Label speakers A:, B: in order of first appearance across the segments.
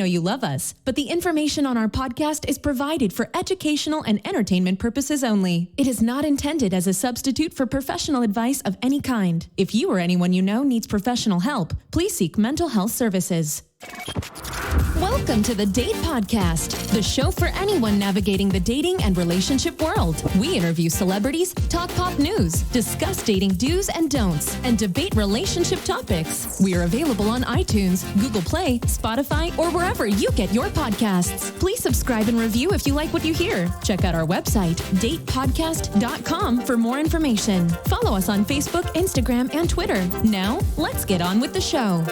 A: know you love us, but the information on our podcast is provided for educational and entertainment purposes only. It is not intended as a substitute for professional advice of any kind. If you or anyone you know needs professional help, please seek mental health services. Welcome to the Date Podcast, the show for anyone navigating the dating and relationship world. We interview celebrities, talk pop news, discuss dating do's and don'ts, and debate relationship topics. We are available on iTunes, Google Play, Spotify, or wherever you get your podcasts. Please subscribe and review if you like what you hear. Check out our website, datepodcast.com, for more information. Follow us on Facebook, Instagram, and Twitter. Now, let's get on with the show.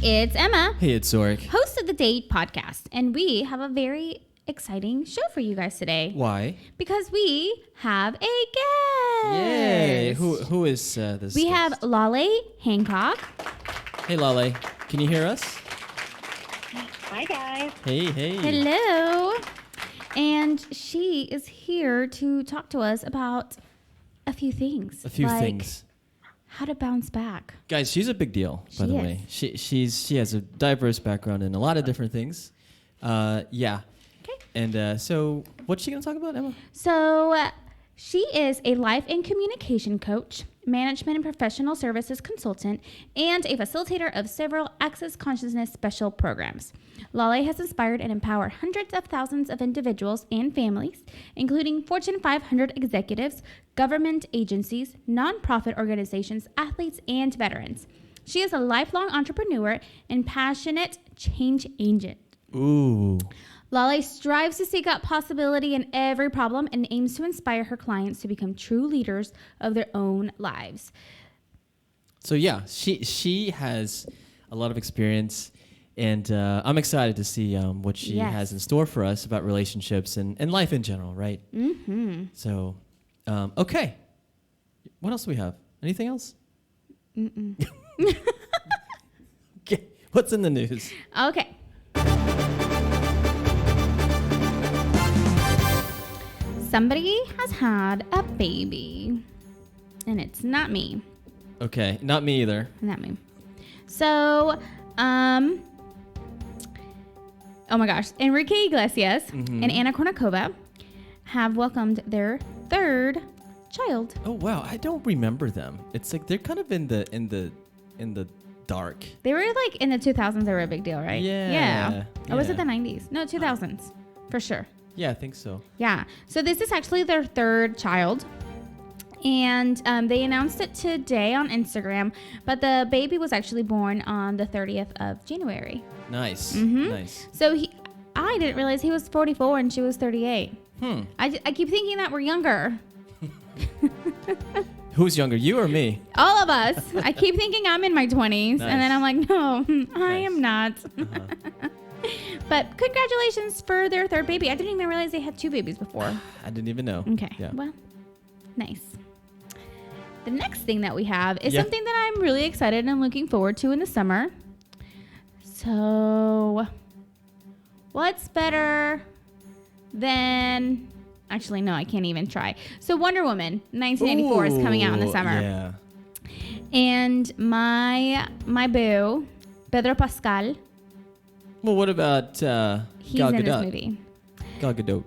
B: It's Emma.
C: Hey, it's Zorric.
B: Host of the Date Podcast. And we have a very exciting show for you guys today.
C: Why?
B: Because we have a guest.
C: Yay. Who is this
B: We
C: guest?
B: have Laleh Hancock.
C: Hey, Laleh. Can you hear us?
D: Hi, guys.
C: Hey.
B: Hello. And she is here to talk to us about a few things.
C: A few things.
B: How to bounce back.
C: Guys, she's a big deal, by the way. She has a diverse background in a lot of different things. Yeah.
B: Okay.
C: And so what's she going to talk about, Emma?
B: So she is a life and communication coach, management and professional services consultant, and a facilitator of several Access Consciousness special programs. Laleh has inspired and empowered hundreds of thousands of individuals and families, including Fortune 500 executives, government agencies, nonprofit organizations, athletes, and veterans. She is a lifelong entrepreneur and passionate change agent.
C: Ooh.
B: Laleh strives to seek out possibility in every problem and aims to inspire her clients to become true leaders of their own lives.
C: So yeah, she has a lot of experience, and I'm excited to see what she has in store for us about relationships and life in general, right?
B: Mm-hmm.
C: So, okay. What else do we have? Anything else?
B: Mm-mm.
C: Okay. What's in the news?
B: Okay. Somebody has had a baby, and it's not me.
C: Okay, not me either.
B: Not me. So, oh my gosh, Enrique Iglesias and Anna Kournikova have welcomed their third child.
C: Oh wow, I don't remember them. It's like they're kind of in the dark.
B: They were like in the 2000s. They were a big deal, right?
C: Yeah.
B: Or was it the 90s? No, 2000s for sure.
C: Yeah, I think so.
B: Yeah. So this is actually their third child. And they announced it today on Instagram. But the baby was actually born on the 30th of January.
C: Nice.
B: Mm-hmm.
C: Nice.
B: So I didn't realize he was 44 and she was 38. I keep thinking that we're younger.
C: Who's younger, you or me?
B: All of us. I keep thinking I'm in my 20s.
C: Nice.
B: And then I'm like, no, I am not.
C: Uh-huh.
B: But congratulations for their third baby. I didn't even realize they had two babies before.
C: I didn't even know.
B: Okay.
C: Yeah.
B: Well, nice. The next thing that we have is something that I'm really excited and looking forward to in the summer. So, what's better than... Actually, no, I can't even try. So, Wonder Woman 1984 is coming out in the summer.
C: Yeah.
B: And my boo, Pedro Pascal,
C: Well, what about
B: he's
C: Gal
B: in this
C: Gadot?
B: movie.
C: Gal Gadot.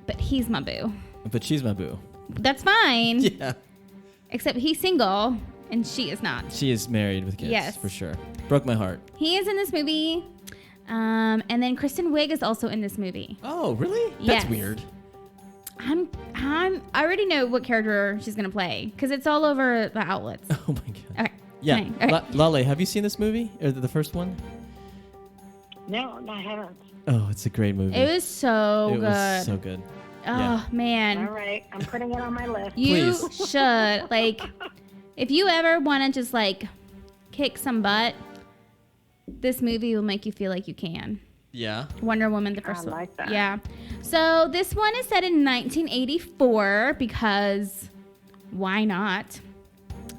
B: But he's my boo.
C: But she's my boo.
B: That's fine.
C: Yeah.
B: Except he's single and she is not.
C: She is married with kids.
B: Yes.
C: For sure. Broke my heart.
B: He is in this movie. And then Kristen Wiig is also in this movie.
C: Oh, really?
B: Yes.
C: That's weird.
B: I already know what character she's going to play because it's all over the outlets.
C: Oh, my God.
B: Okay.
C: Yeah.
B: Okay.
C: Laleh, have you seen this movie? Or the first one?
D: No, I haven't.
C: Oh, it's a great movie.
B: It was so good.
C: It was so good.
B: Oh, man.
D: All right, I'm putting it on my list.
B: You
C: Please.
B: should. Like, if you ever want to just, like, kick some butt, this movie will make you feel like you can.
C: Yeah.
B: Wonder Woman, the first
D: I
B: one.
D: like that.
B: Yeah. So this one is set in 1984 because why not?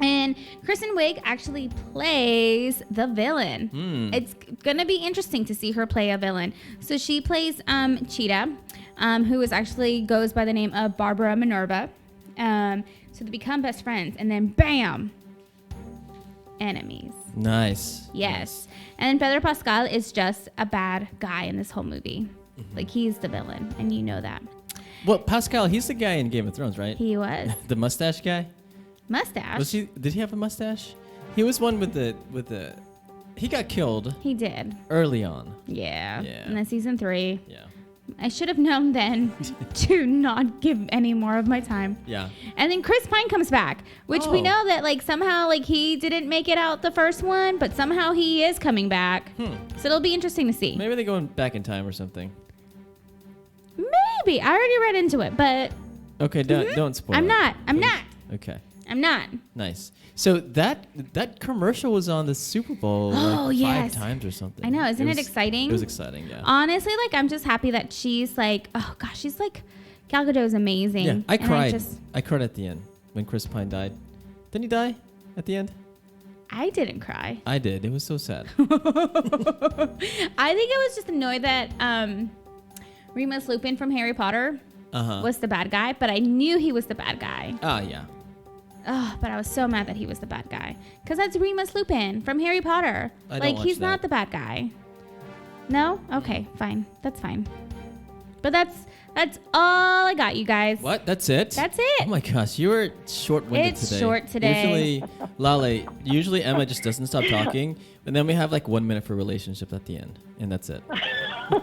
B: And Kristen Wiig actually plays the villain. It's going to be interesting to see her play a villain. So she plays Cheetah, who is actually goes by the name of Barbara Minerva. So they become best friends, and then bam, enemies.
C: Nice.
B: Yes. And Pedro Pascal is just a bad guy in this whole movie. Like, he's the villain, and you know that.
C: Well, Pascal, he's the guy in Game of Thrones, right?
B: He was.
C: The mustache guy?
B: Mustache?
C: Was he? Did he have a mustache? He was one with the. He got killed
B: He did.
C: early on.
B: Yeah.
C: Yeah.
B: And then season 3.
C: Yeah.
B: I should have known then to not give any more of my time.
C: Yeah.
B: And then Chris Pine comes back, which we know that like somehow like he didn't make it out the first one, but somehow he is coming back. So it'll be interesting to see.
C: Maybe they're going back in time or something.
B: Maybe. I already read into it, but
C: Okay, don't spoil.
B: I'm
C: it,
B: not. I'm
C: please.
B: not.
C: Okay.
B: I'm not.
C: Nice. So that commercial was on the Super Bowl
B: Oh,
C: like
B: yes.
C: 5 times or something.
B: I know. Isn't it
C: was
B: exciting?
C: It was exciting, yeah.
B: Honestly, like I'm just happy that she's like, oh gosh, she's like, Gal Gadot's amazing.
C: Yeah, I
B: And
C: cried. I cried at the end when Chris Pine died. Didn't he die at the end?
B: I didn't cry.
C: I did. It was so sad.
B: I think I was just annoyed that Remus Lupin from Harry Potter was the bad guy, but I knew he was the bad guy.
C: Ah, yeah.
B: Oh, but I was so mad that he was the bad guy. Because that's Remus Lupin from Harry Potter.
C: I don't
B: Like,
C: watch
B: he's
C: that.
B: not the bad guy. No? Okay, fine. That's fine. But that's all I got, you guys.
C: What? That's it?
B: That's it.
C: Oh my gosh, you were short-winded
B: It's
C: today.
B: short today.
C: Usually Emma just doesn't stop talking, and then we have like 1 minute for relationships at the end, and that's it.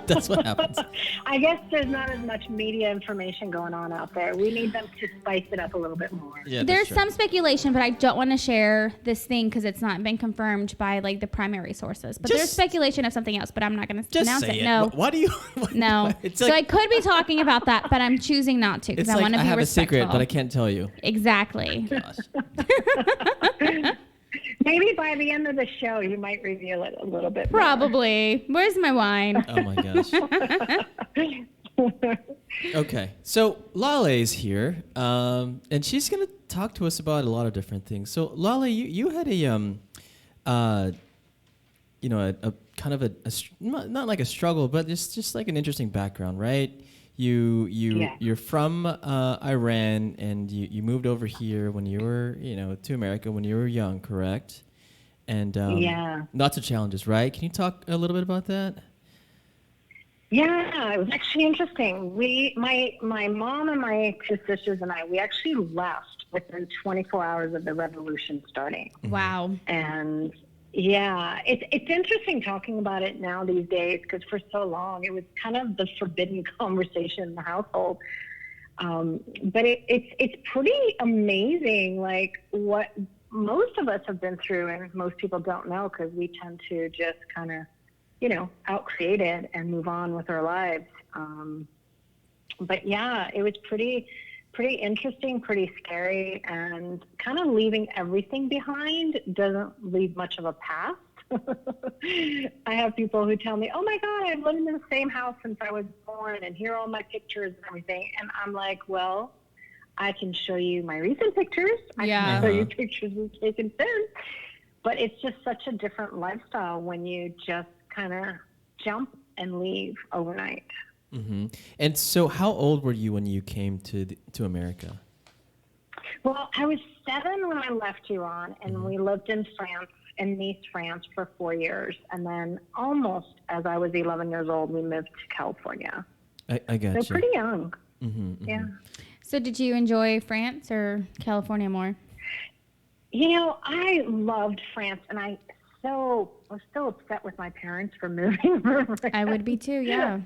C: That's what happens.
D: I guess there's not as much media information going on out there. We need them to spice it up a little bit more.
C: Yeah, that's
B: There's
C: true.
B: some speculation, but I don't want to share this thing because it's not been confirmed by like the primary sources. But there's
C: Just-
B: speculation of something else, but I'm not going to
C: Just
B: announce
C: say
B: it.
C: it.
B: No.
C: Why do you?
B: No.
C: It's
B: So
C: like,
B: I could be talking about that, but I'm choosing not to because
C: it's
B: I
C: like
B: want to
C: I
B: be
C: have
B: respectful.
C: a secret, but I can't tell you.
B: Exactly.
C: Gosh.
D: Maybe by the end of the show, you might reveal it a little bit more.
B: Probably. Where's my wine?
C: Oh my gosh. Okay, so Laleh's here, and she's gonna talk to us about a lot of different things. So Laleh, you had a kind of not like a struggle, but just like an interesting background, right? You're from Iran, and you moved over here when you were to America when you were young, correct? And lots of challenges, right? Can you talk a little bit about that?
D: Yeah, it was actually interesting. My mom and my 2 sisters and I, we actually left within 24 hours of the revolution starting.
B: Wow.
D: And yeah, it's interesting talking about it now these days because for so long it was kind of the forbidden conversation in the household. But it's pretty amazing, like what most of us have been through, and most people don't know because we tend to just kind of, outcreate it and move on with our lives. But yeah, it was pretty interesting, pretty scary, and kind of leaving everything behind doesn't leave much of a past. I have people who tell me, oh my God, I've lived in the same house since I was born, and here are all my pictures and everything. And I'm like, well, I can show you my recent pictures. I can show you pictures we've taken since. But it's just such a different lifestyle when you just kind of jump and leave overnight.
C: Mm-hmm. And so how old were you when you came to America?
D: Well, I was 7 when I left Iran, and we lived in France, in Nice, France, for 4 years. And then almost as I was 11 years old, we moved to California.
C: I got you.
D: So pretty young.
C: Mm-hmm,
D: yeah.
B: So did you enjoy France or California more?
D: I loved France, and I was so upset with my parents for moving from France.
B: I would be too, yeah.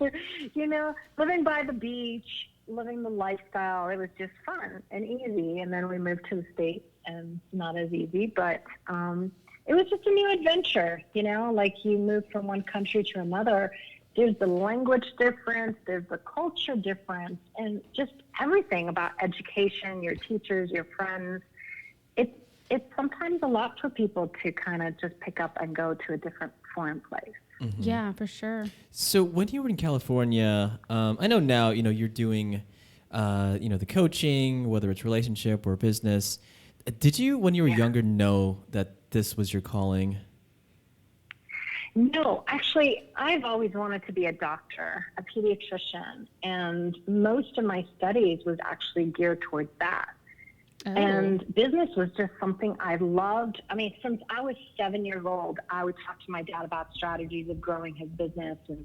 D: Living by the beach, living the lifestyle, it was just fun and easy. And then we moved to the States, and not as easy, but it was just a new adventure, like you move from one country to another. There's the language difference, there's the culture difference, and just everything about education, your teachers, your friends. It's sometimes a lot for people to kind of just pick up and go to a different foreign place.
C: Mm-hmm.
B: Yeah, for sure.
C: So when you were in California, I know now, you're doing, the coaching, whether it's relationship or business. Did you, when you were younger, know that this was your calling?
D: No, actually, I've always wanted to be a doctor, a pediatrician, and most of my studies was actually geared towards that.
B: Oh.
D: And business was just something I loved. I mean, since I was 7 years old, I would talk to my dad about strategies of growing his business. And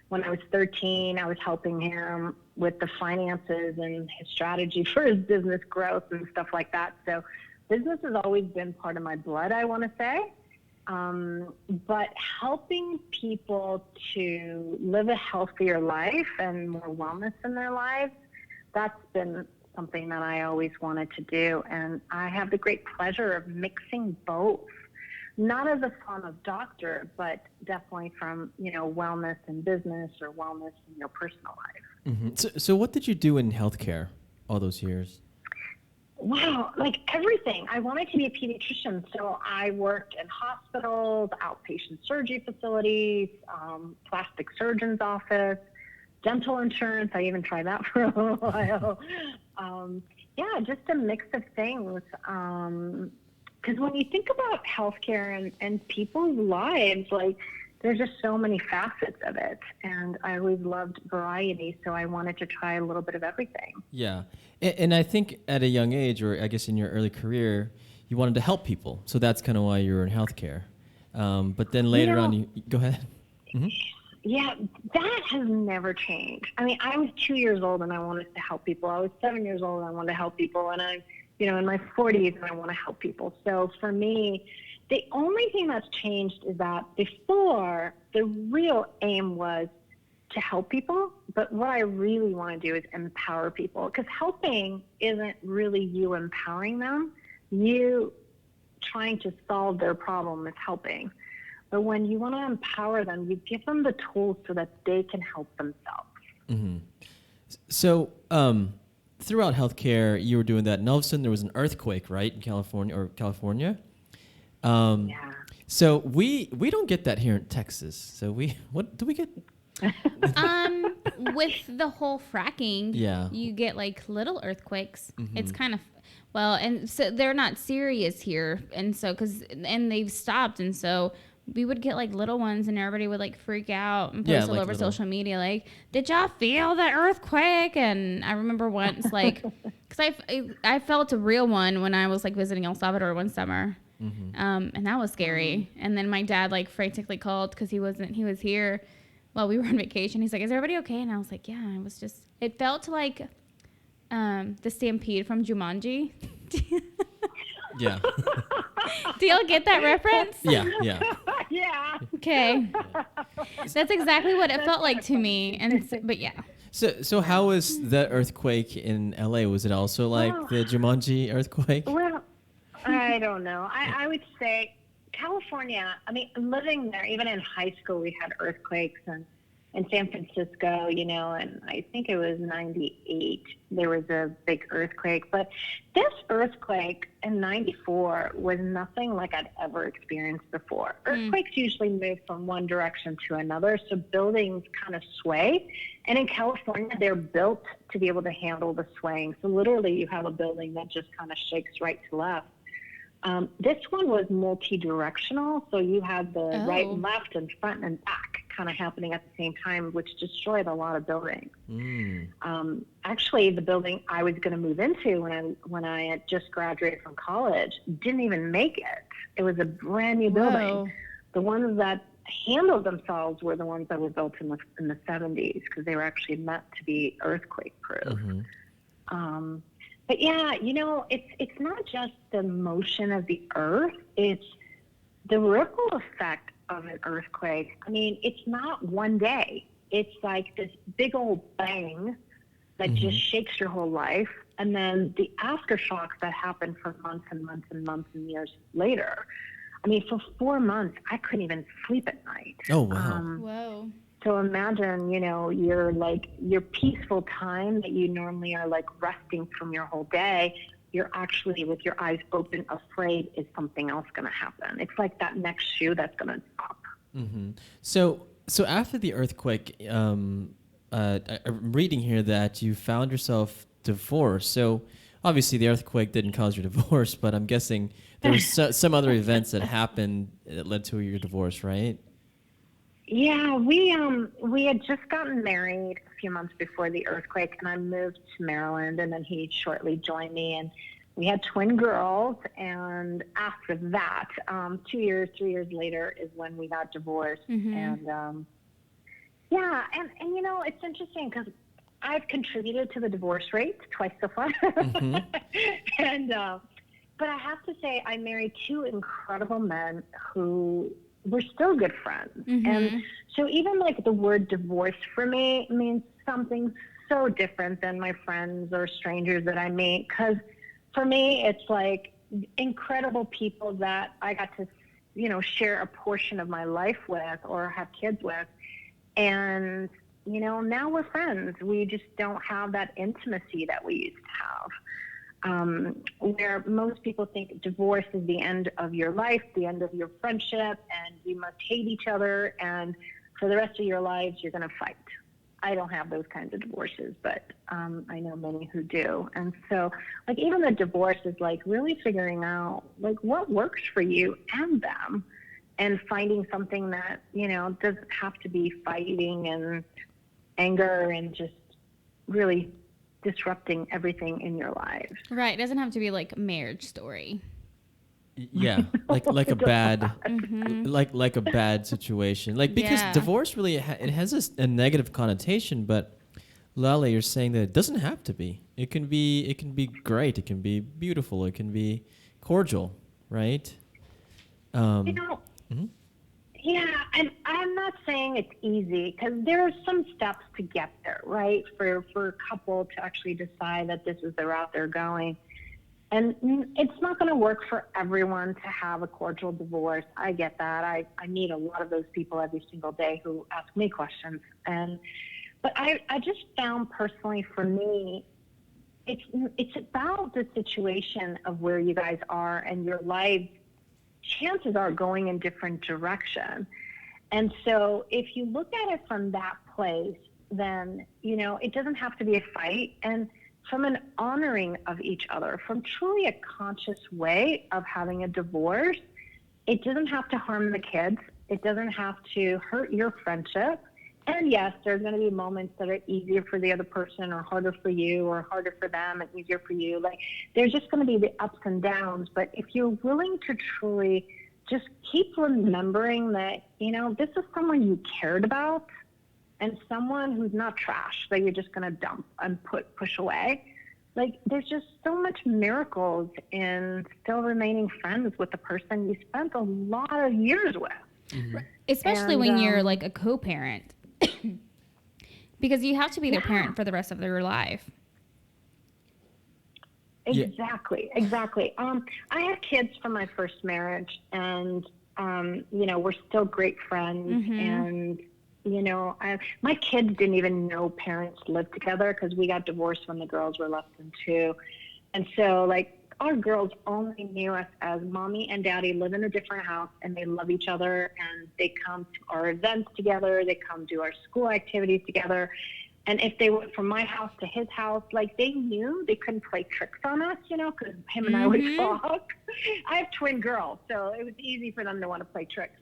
D: when I was 13, I was helping him with the finances and his strategy for his business growth and stuff like that. So business has always been part of my blood, I want to say. But helping people to live a healthier life and more wellness in their lives, that's been something that I always wanted to do. And I have the great pleasure of mixing both, not as a form of doctor, but definitely from, wellness and business or wellness in your personal life.
C: Mm-hmm. So what did you do in healthcare all those years?
D: Wow, like everything. I wanted to be a pediatrician, so I worked in hospitals, outpatient surgery facilities, plastic surgeon's office, dental insurance. I even tried that for a while. Just a mix of things. Because when you think about healthcare and people's lives, like there's just so many facets of it. And I always loved variety, so I wanted to try a little bit of everything.
C: Yeah. And I think at a young age, or I guess in your early career, you wanted to help people. So that's kind of why you were in healthcare. But then later on, you go ahead. Mm-hmm.
D: Yeah, that has never changed. I mean, I was 2 years old and I wanted to help people. I was 7 years old and I wanted to help people. And I'm, in my 40s and I want to help people. So for me, the only thing that's changed is that before, the real aim was to help people. But what I really want to do is empower people, because helping isn't really you empowering them. You trying to solve their problem is helping. But when you want to empower them, you give them the tools so that they can help themselves.
C: Mm-hmm. So throughout healthcare, you were doing that, and all of a sudden there was an earthquake, right, in California?
D: Yeah.
C: So we don't get that here in Texas. So what do we get?
B: With the whole fracking, you get like little earthquakes. Mm-hmm. It's kind of, and so they're not serious here. And so, and they've stopped. And so we would get like little ones and everybody would like freak out and post all over social media. Like, did y'all feel the earthquake? And I remember once like, cause I felt a real one when I was like visiting El Salvador one summer. Mm-hmm. And that was scary. Mm-hmm. And then my dad like frantically called cause he was here while we were on vacation. He's like, is everybody okay? And I was like, yeah, it felt like, the stampede from Jumanji.
C: Yeah.
B: Do y'all get that reference?
C: Yeah.
D: Yeah.
B: Okay. That's exactly what it felt like to me. But yeah.
C: So how was the earthquake in LA? Was it also like the Jumanji earthquake?
D: Well, I don't know. I would say California, I mean, living there, even in high school, we had earthquakes and in San Francisco, and I think it was 98, there was a big earthquake. But this earthquake in 94 was nothing like I'd ever experienced before. Earthquakes usually move from one direction to another, so buildings kind of sway. And in California, they're built to be able to handle the swaying. So literally you have a building that just kind of shakes right to left. This one was multi-directional, so you had the right and left and front and back kind of happening at the same time, which destroyed a lot of buildings. Actually, the building I was going to move into when I had just graduated from college didn't even make it. It was a brand new building. The ones that handled themselves were the ones that were built in the 70s because they were actually meant to be earthquake-proof. Mm-hmm. But yeah, it's not just the motion of the earth, it's the ripple effect of an earthquake. I mean, it's not one day. It's like this big old bang that just shakes your whole life. And then the aftershocks that happen for months and months and months and years later. I mean, for 4 months, I couldn't even sleep at night.
C: Oh, wow.
B: Whoa.
D: So imagine, your peaceful time that you normally are like resting from your whole day, you're actually with your eyes open, afraid is something else going to happen. It's like that next shoe that's going to drop.
C: Mm-hmm. So after the earthquake, I'm reading here that you found yourself divorced. So obviously the earthquake didn't cause your divorce, but I'm guessing there was some other events that happened that led to your divorce, right?
D: Yeah, we had just gotten married a few months before the earthquake, and I moved to Maryland, and then he shortly joined me, and we had twin girls. And after that, 3 years later is when we got divorced. And yeah, and you know, it's interesting because I've contributed to the divorce rate twice so far. And but I have to say, I married two incredible men who were still good friends. And so even like the word divorce for me means something so different than my friends or strangers that I meet. Because for me, it's like incredible people that I got to, you know, share a portion of my life with or have kids with. And, you know, now we're friends. We just don't have that intimacy that we used to have. Where most people think divorce is the end of your life, the end of your friendship, and you must hate each other, and for the rest of your lives, you're going to fight. I don't have those kinds of divorces, but I know many who do. And so, like, even the divorce is like really figuring out, like, what works for you and them, and finding something that, you know, doesn't have to be fighting and anger and just really disrupting everything in your lives.
B: Right. It doesn't have to be like a marriage story.
C: Yeah, like a bad, like a bad situation. Like, because divorce really it has a negative connotation, but Laleh, you're saying that it doesn't have to be. It can be great. It can be beautiful. It can be cordial, right?
D: You know, yeah, and I'm not saying it's easy because there are some steps to get there, right? For a couple to actually decide that this is the route they're going. And it's not going to work for everyone to have a cordial divorce. I get that. I meet a lot of those people every single day who ask me questions. But I just found personally for me, it's about the situation of where you guys are and your life. Chances are going in different direction. And so if you look at it from that place, then, you know, it doesn't have to be a fight. And from an honoring of each other, from truly a conscious way of having a divorce, it doesn't have to harm the kids. It doesn't have to hurt your friendship. And yes, there's going to be moments that are easier for the other person or harder for you or harder for them and easier for you. Like, there's just going to be the ups and downs. But if you're willing to truly just keep remembering that, you know, this is someone you cared about and someone who's not trash that you're just going to dump and push away. Like, there's just so much miracles in still remaining friends with the person you spent a lot of years with.
B: Especially when you're like a co-parent. Because you have to be their parent for the rest of their life.
D: Exactly. I have kids from my first marriage, and you know, we're still great friends. And you know, my kids didn't even know parents lived together because we got divorced when the girls were less than 2. And so, like, our girls only knew us as mommy and daddy live in a different house, and they love each other, and they come to our events together, they come do our school activities together. And if they went from my house to his house, like, they knew they couldn't play tricks on us, you know, because him and I would talk. I have twin girls, so it was easy for them to want to play tricks.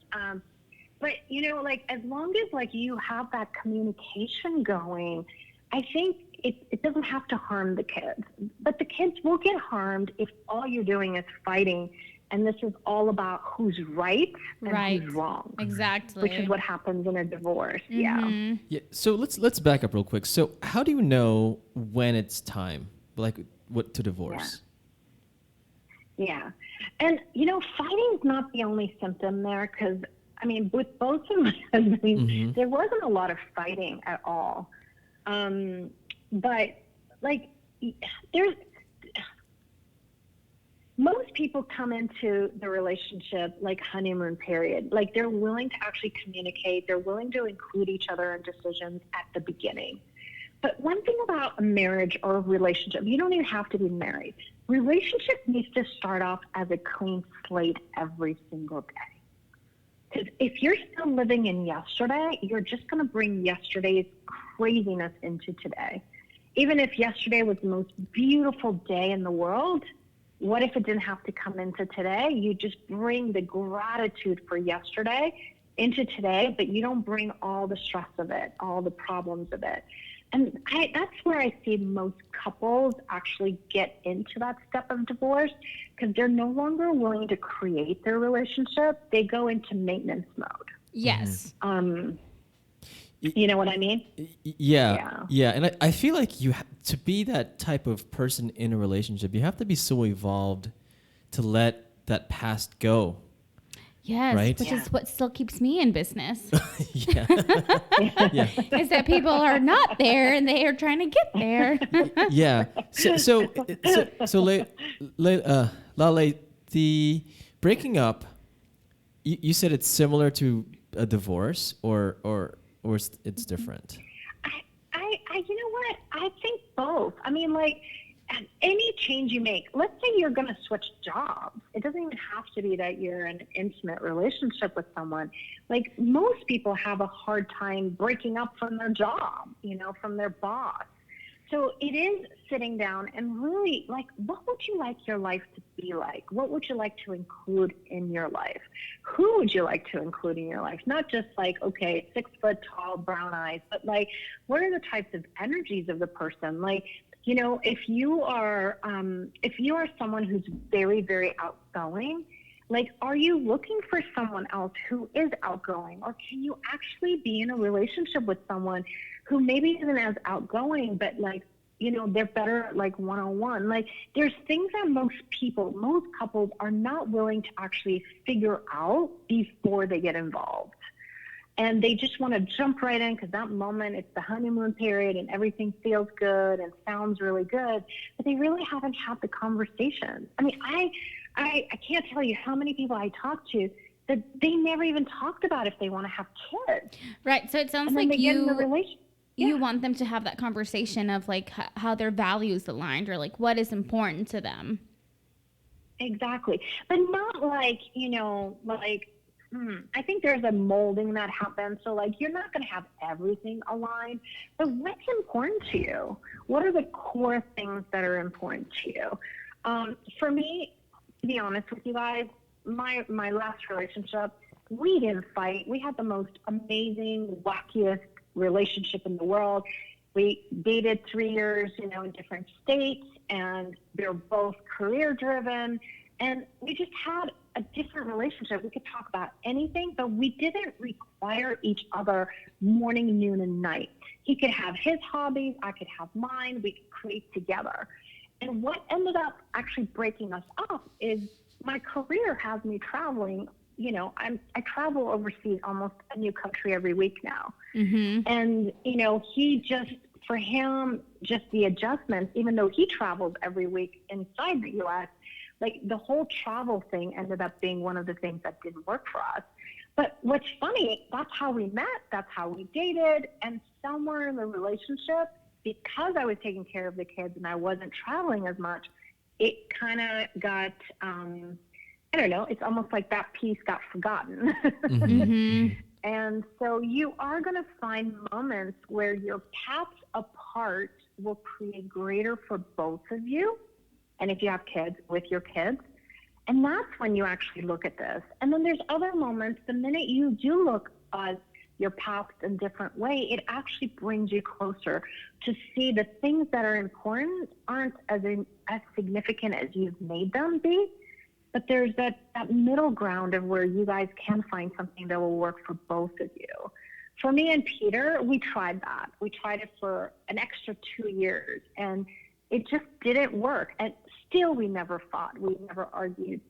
D: But, you know, like, as long as, like, you have that communication going, I think it doesn't have to harm the kids. But the kids will get harmed if all you're doing is fighting, and this is all about who's right and who's wrong.
B: Exactly.
D: Which is what happens in a divorce. Yeah.
C: So let's back up real quick. So how do you know when it's time, like, what to divorce?
D: Yeah. And, you know, fighting is not the only symptom there, because, I mean, with both of my husbands, there wasn't a lot of fighting at all. But, like, most people come into the relationship like honeymoon period. Like, they're willing to actually communicate. They're willing to include each other in decisions at the beginning. But one thing about a marriage or a relationship, you don't even have to be married. Relationship needs to start off as a clean slate every single day. Because if you're still living in yesterday, you're just going to bring yesterday's craziness into today. even if yesterday was the most beautiful day in the world, what if it didn't have to come into today? You just bring the gratitude for yesterday into today, but you don't bring all the stress of it, all the problems of it. And that's where I see most couples actually get into that step of divorce, because they're no longer willing to create their relationship. They go into maintenance mode.
B: Yes.
D: You know what I mean?
C: Yeah. And I feel like to be that type of person in a relationship, you have to be so evolved to let that past go.
B: Yes,
C: right?
B: which is what still keeps me in business.
C: Yeah.
B: Is that people are not there and they are trying to get there.
C: Yeah. So Laleh, the breaking up, you said it's similar to a divorce, or it's different?
D: I you know what? I think both. I mean, like, any change you make, let's say you're going to switch jobs. It doesn't even have to be that you're in an intimate relationship with someone. Like, most people have a hard time breaking up from their job, from their boss. So it is sitting down and really, like, what would you like your life to be like? What would you like to include in your life? Who would you like to include in your life? Not just like, okay, 6 foot tall, brown eyes, but like, what are the types of energies of the person? Like, if you are someone who's very, very outgoing, like, are you looking for someone else who is outgoing? Or can you actually be in a relationship with someone who maybe isn't as outgoing, but like, they're better at like one-on-one? Like, there's things that most couples are not willing to actually figure out before they get involved. And they just want to jump right in because that moment, it's the honeymoon period and everything feels good and sounds really good, but they really haven't had the conversation. I mean, I can't tell you how many people I talk to that they never even talked about if they want to have kids.
B: Right. So it sounds
D: and
B: like
D: you
B: want them to have that conversation of like how their values aligned, or like what is important to them.
D: Exactly. But not like, I think there's a molding that happens. So, like, you're not going to have everything aligned, but what's important to you? What are the core things that are important to you? For me, to be honest with you guys, my last relationship, we didn't fight. We had the most amazing, wackiest relationship in the world. We dated 3 years, in different states, and we were both career driven, and we just had a different relationship. We could talk about anything, but we didn't require each other morning, noon, and night. He could have his hobbies, I could have mine, we could create together. And what ended up actually breaking us up is my career has me traveling. I travel overseas, almost a new country every week now. Mm-hmm. And, for him, just the adjustments, even though he travels every week inside the U.S., like, the whole travel thing ended up being one of the things that didn't work for us. But what's funny, that's how we met, that's how we dated, and somewhere in the relationship, because I was taking care of the kids and I wasn't traveling as much, it kind of got, I don't know, it's almost like that piece got forgotten. Mm-hmm. And so you are going to find moments where your paths apart will create greater for both of you. And if you have kids, with your kids. And that's when you actually look at this. And then there's other moments, the minute you do look at your paths in a different way, it actually brings you closer to see the things that are important aren't as significant as you've made them be. But there's that middle ground of where you guys can find something that will work for both of you. For me and Peter, we tried that. We tried it for an extra 2 years, and it just didn't work. And still, we never fought. We never argued.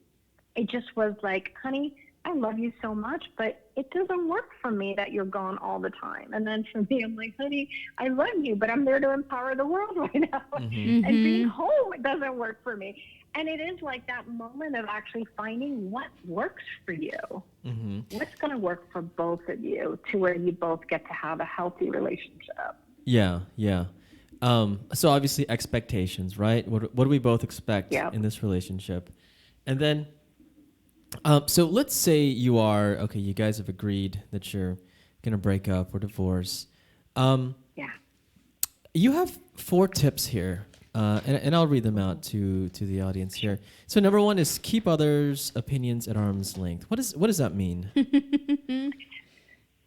D: It just was like, honey, I love you so much, but it doesn't work for me that you're gone all the time. And then for me, I'm like, honey, I love you, but I'm there to empower the world right now. Mm-hmm. And being home, it doesn't work for me. And it is like that moment of actually finding what works for you. Mm-hmm. What's going to work for both of you to where you both get to have a healthy relationship.
C: Yeah. So obviously expectations, right? What do we both expect in this relationship? And then, so let's say you guys have agreed that you're going to break up or divorce. You have 4 tips here, and I'll read them out to the audience here. So number 1 is keep others' opinions at arm's length. What does that mean?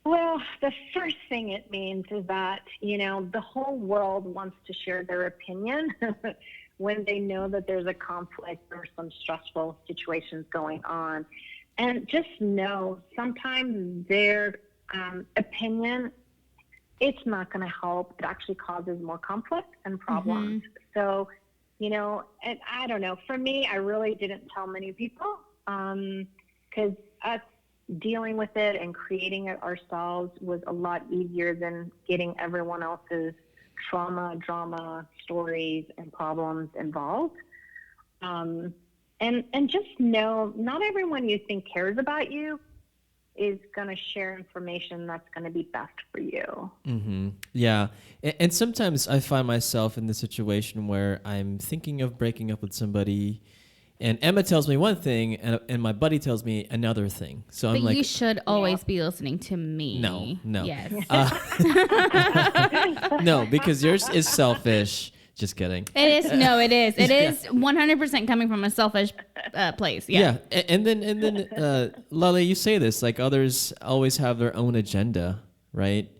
D: Well, the first thing it means is that, the whole world wants to share their opinion when they know that there's a conflict or some stressful situations going on. And just know sometimes their opinion, it's not going to help. It actually causes more conflict and problems. So, and I don't know. For me, I really didn't tell many people because us dealing with it and creating it ourselves was a lot easier than getting everyone else's trauma, drama, stories, and problems involved. And just know, not everyone you think cares about you is going to share information that's going to be best for you.
C: Mm-hmm. Yeah. And sometimes I find myself in the situation where I'm thinking of breaking up with somebody, and Emma tells me one thing, and my buddy tells me another thing. So I'm like,
B: you should always be listening to me.
C: No.
B: Yes.
C: No, because yours is selfish. Just kidding.
B: It is. No, it is. It is 100% coming from a selfish place. Yeah.
C: And then, Laleh, you say this, like others always have their own agenda, right?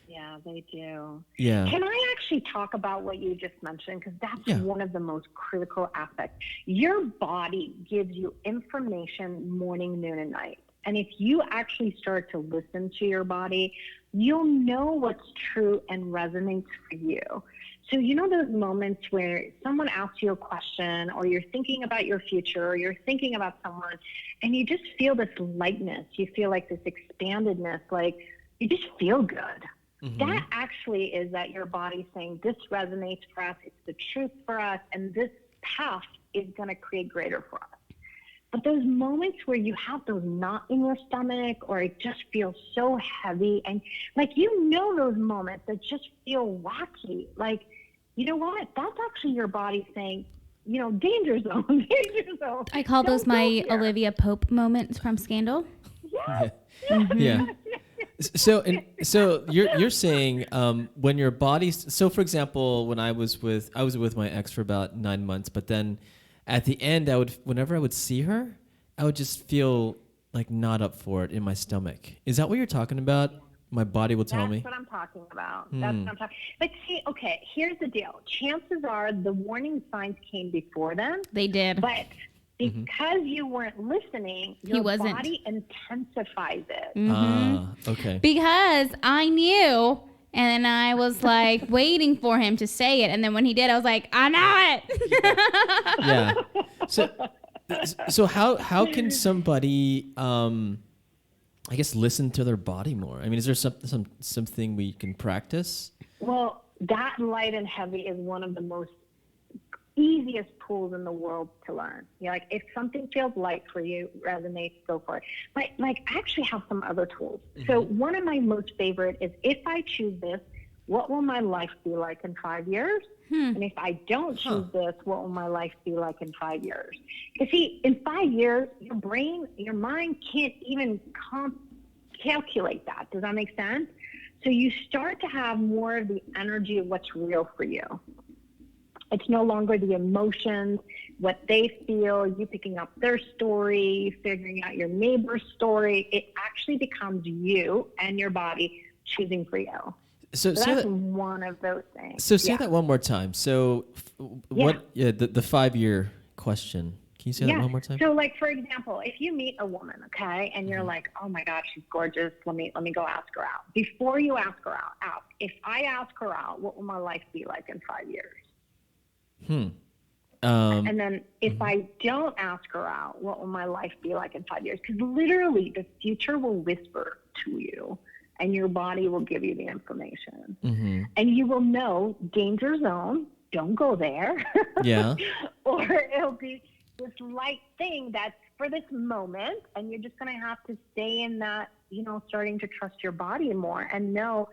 D: Yeah, they do.
C: Yeah.
D: Can I actually talk about what you just mentioned? Because that's one of the most critical aspects. Your body gives you information morning, noon, and night. And if you actually start to listen to your body, you'll know what's true and resonates for you. So those moments where someone asks you a question, or you're thinking about your future, or you're thinking about someone, and you just feel this lightness, you feel like this expandedness, like you just feel good. Mm-hmm. That actually is that your body saying, this resonates for us, it's the truth for us, and this path is going to create greater for us. But those moments where you have those knots in your stomach, or it just feels so heavy, and those moments that just feel wacky, like, you know what? That's actually your body saying, danger zone, danger zone.
B: I call those my Olivia Pope moments from Scandal.
D: Yes.
C: Yeah. So you're saying when your body's, so for example, when I was with my ex for about 9 months, but then at the end whenever I would see her, I would just feel like not up for it in my stomach. Is that what you're talking about? My body will tell me.
D: That's what I'm talking about. That's what I'm talking. But see, okay, here's the deal. Chances are the warning signs came before then.
B: They did.
D: But because you weren't listening, your body intensifies it.
B: Mm-hmm.
C: Okay.
B: Because I knew, and I was like waiting for him to say it, and then when he did, I was like, I know it.
C: Yeah. So how can somebody I guess listen to their body more? I mean, is there something we can practice?
D: Well, that light and heavy is one of the most easiest tools in the world to learn. Like if something feels light for you, resonates, go for it. But I actually have some other tools. Mm-hmm. So one of my most favorite is, if I choose this, what will my life be like in 5 years? And if I don't choose this, what will my life be like in 5 years? Because see, in 5 years, your brain, your mind can't even calculate that. Does that make sense? So you start to have more of the energy of what's real for you. It's no longer the emotions, what they feel, you picking up their story, figuring out your neighbor's story. It actually becomes you and your body choosing for you. So that's one of those things.
C: So say that one more time. So the 5 year question. Can you say that one more time?
D: So like, for example, if you meet a woman, okay, and you're like, oh my gosh, she's gorgeous. Let me go ask her out. Before you ask her out, if I ask her out, what will my life be like in 5 years? And then if I don't ask her out, what will my life be like in 5 years? Because literally the future will whisper to you, and your body will give you the information. Mm-hmm. And you will know, danger zone, don't go there. Yeah. Or it'll be this light thing that's for this moment, and you're just going to have to stay in that, starting to trust your body more and know.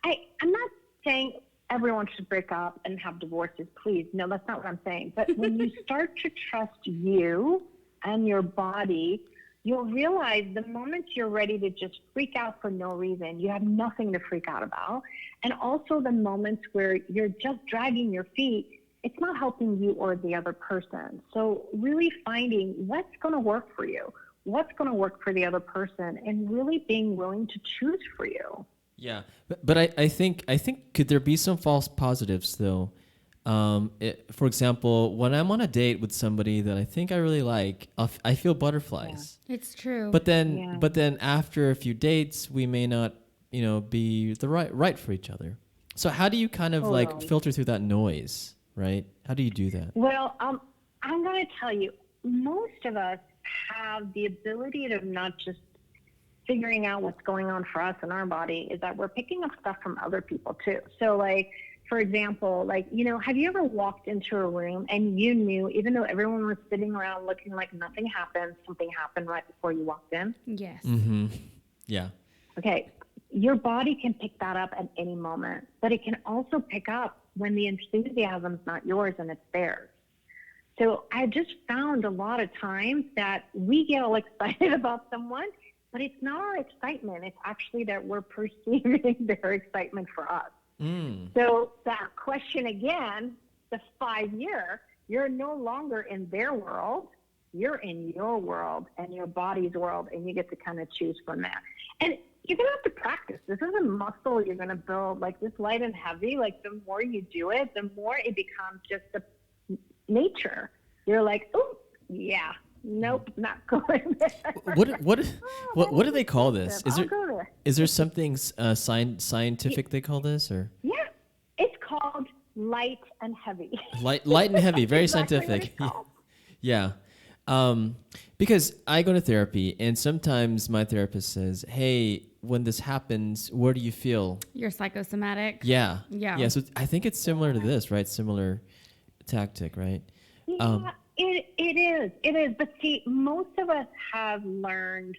D: I'm not saying everyone should break up and have divorces, please. No, that's not what I'm saying. But when you start to trust you and your body, you'll realize the moment you're ready to just freak out for no reason, you have nothing to freak out about. And also the moments where you're just dragging your feet, it's not helping you or the other person. So really finding what's going to work for you, what's going to work for the other person, and really being willing to choose for you.
C: Yeah, but I think could there be some false positives though? For example, when I'm on a date with somebody that I think I really like, I feel butterflies.
B: Yeah. It's true.
C: But then after a few dates, we may not, be the right for each other. So how do you kind of like filter through that noise, right? How do you do that?
D: Well, I'm going to tell you, most of us have the ability to not just figuring out what's going on for us in our body, is that we're picking up stuff from other people too. So like, for example, have you ever walked into a room and you knew, even though everyone was sitting around looking like nothing happened, something happened right before you walked in?
B: Yes.
C: Mm-hmm. Yeah.
D: Okay. Your body can pick that up at any moment, but it can also pick up when the enthusiasm's not yours and it's theirs. So I just found a lot of times that we get all excited about someone, but it's not our excitement. It's actually that we're perceiving their excitement for us. So that question again, the 5-year, you're no longer in their world. You're in your world and your body's world, and you get to kind of choose from that. And you're going to have to practice. This is a muscle you're going to build, like this light and heavy. Like the more you do it, the more it becomes just a nature. You're like, oh, yeah. Nope, not going there.
C: What do they call this? Is there something scientific they call this, or?
D: Yeah, it's called light and heavy.
C: Light and heavy, very scientific. Yeah. Because I go to therapy, and sometimes my therapist says, "Hey, when this happens, where do you feel?"
B: You're psychosomatic.
C: Yeah.
B: Yeah.
C: So I think it's similar to this, right? Similar tactic, right?
D: Yeah. It is. But see, most of us have learned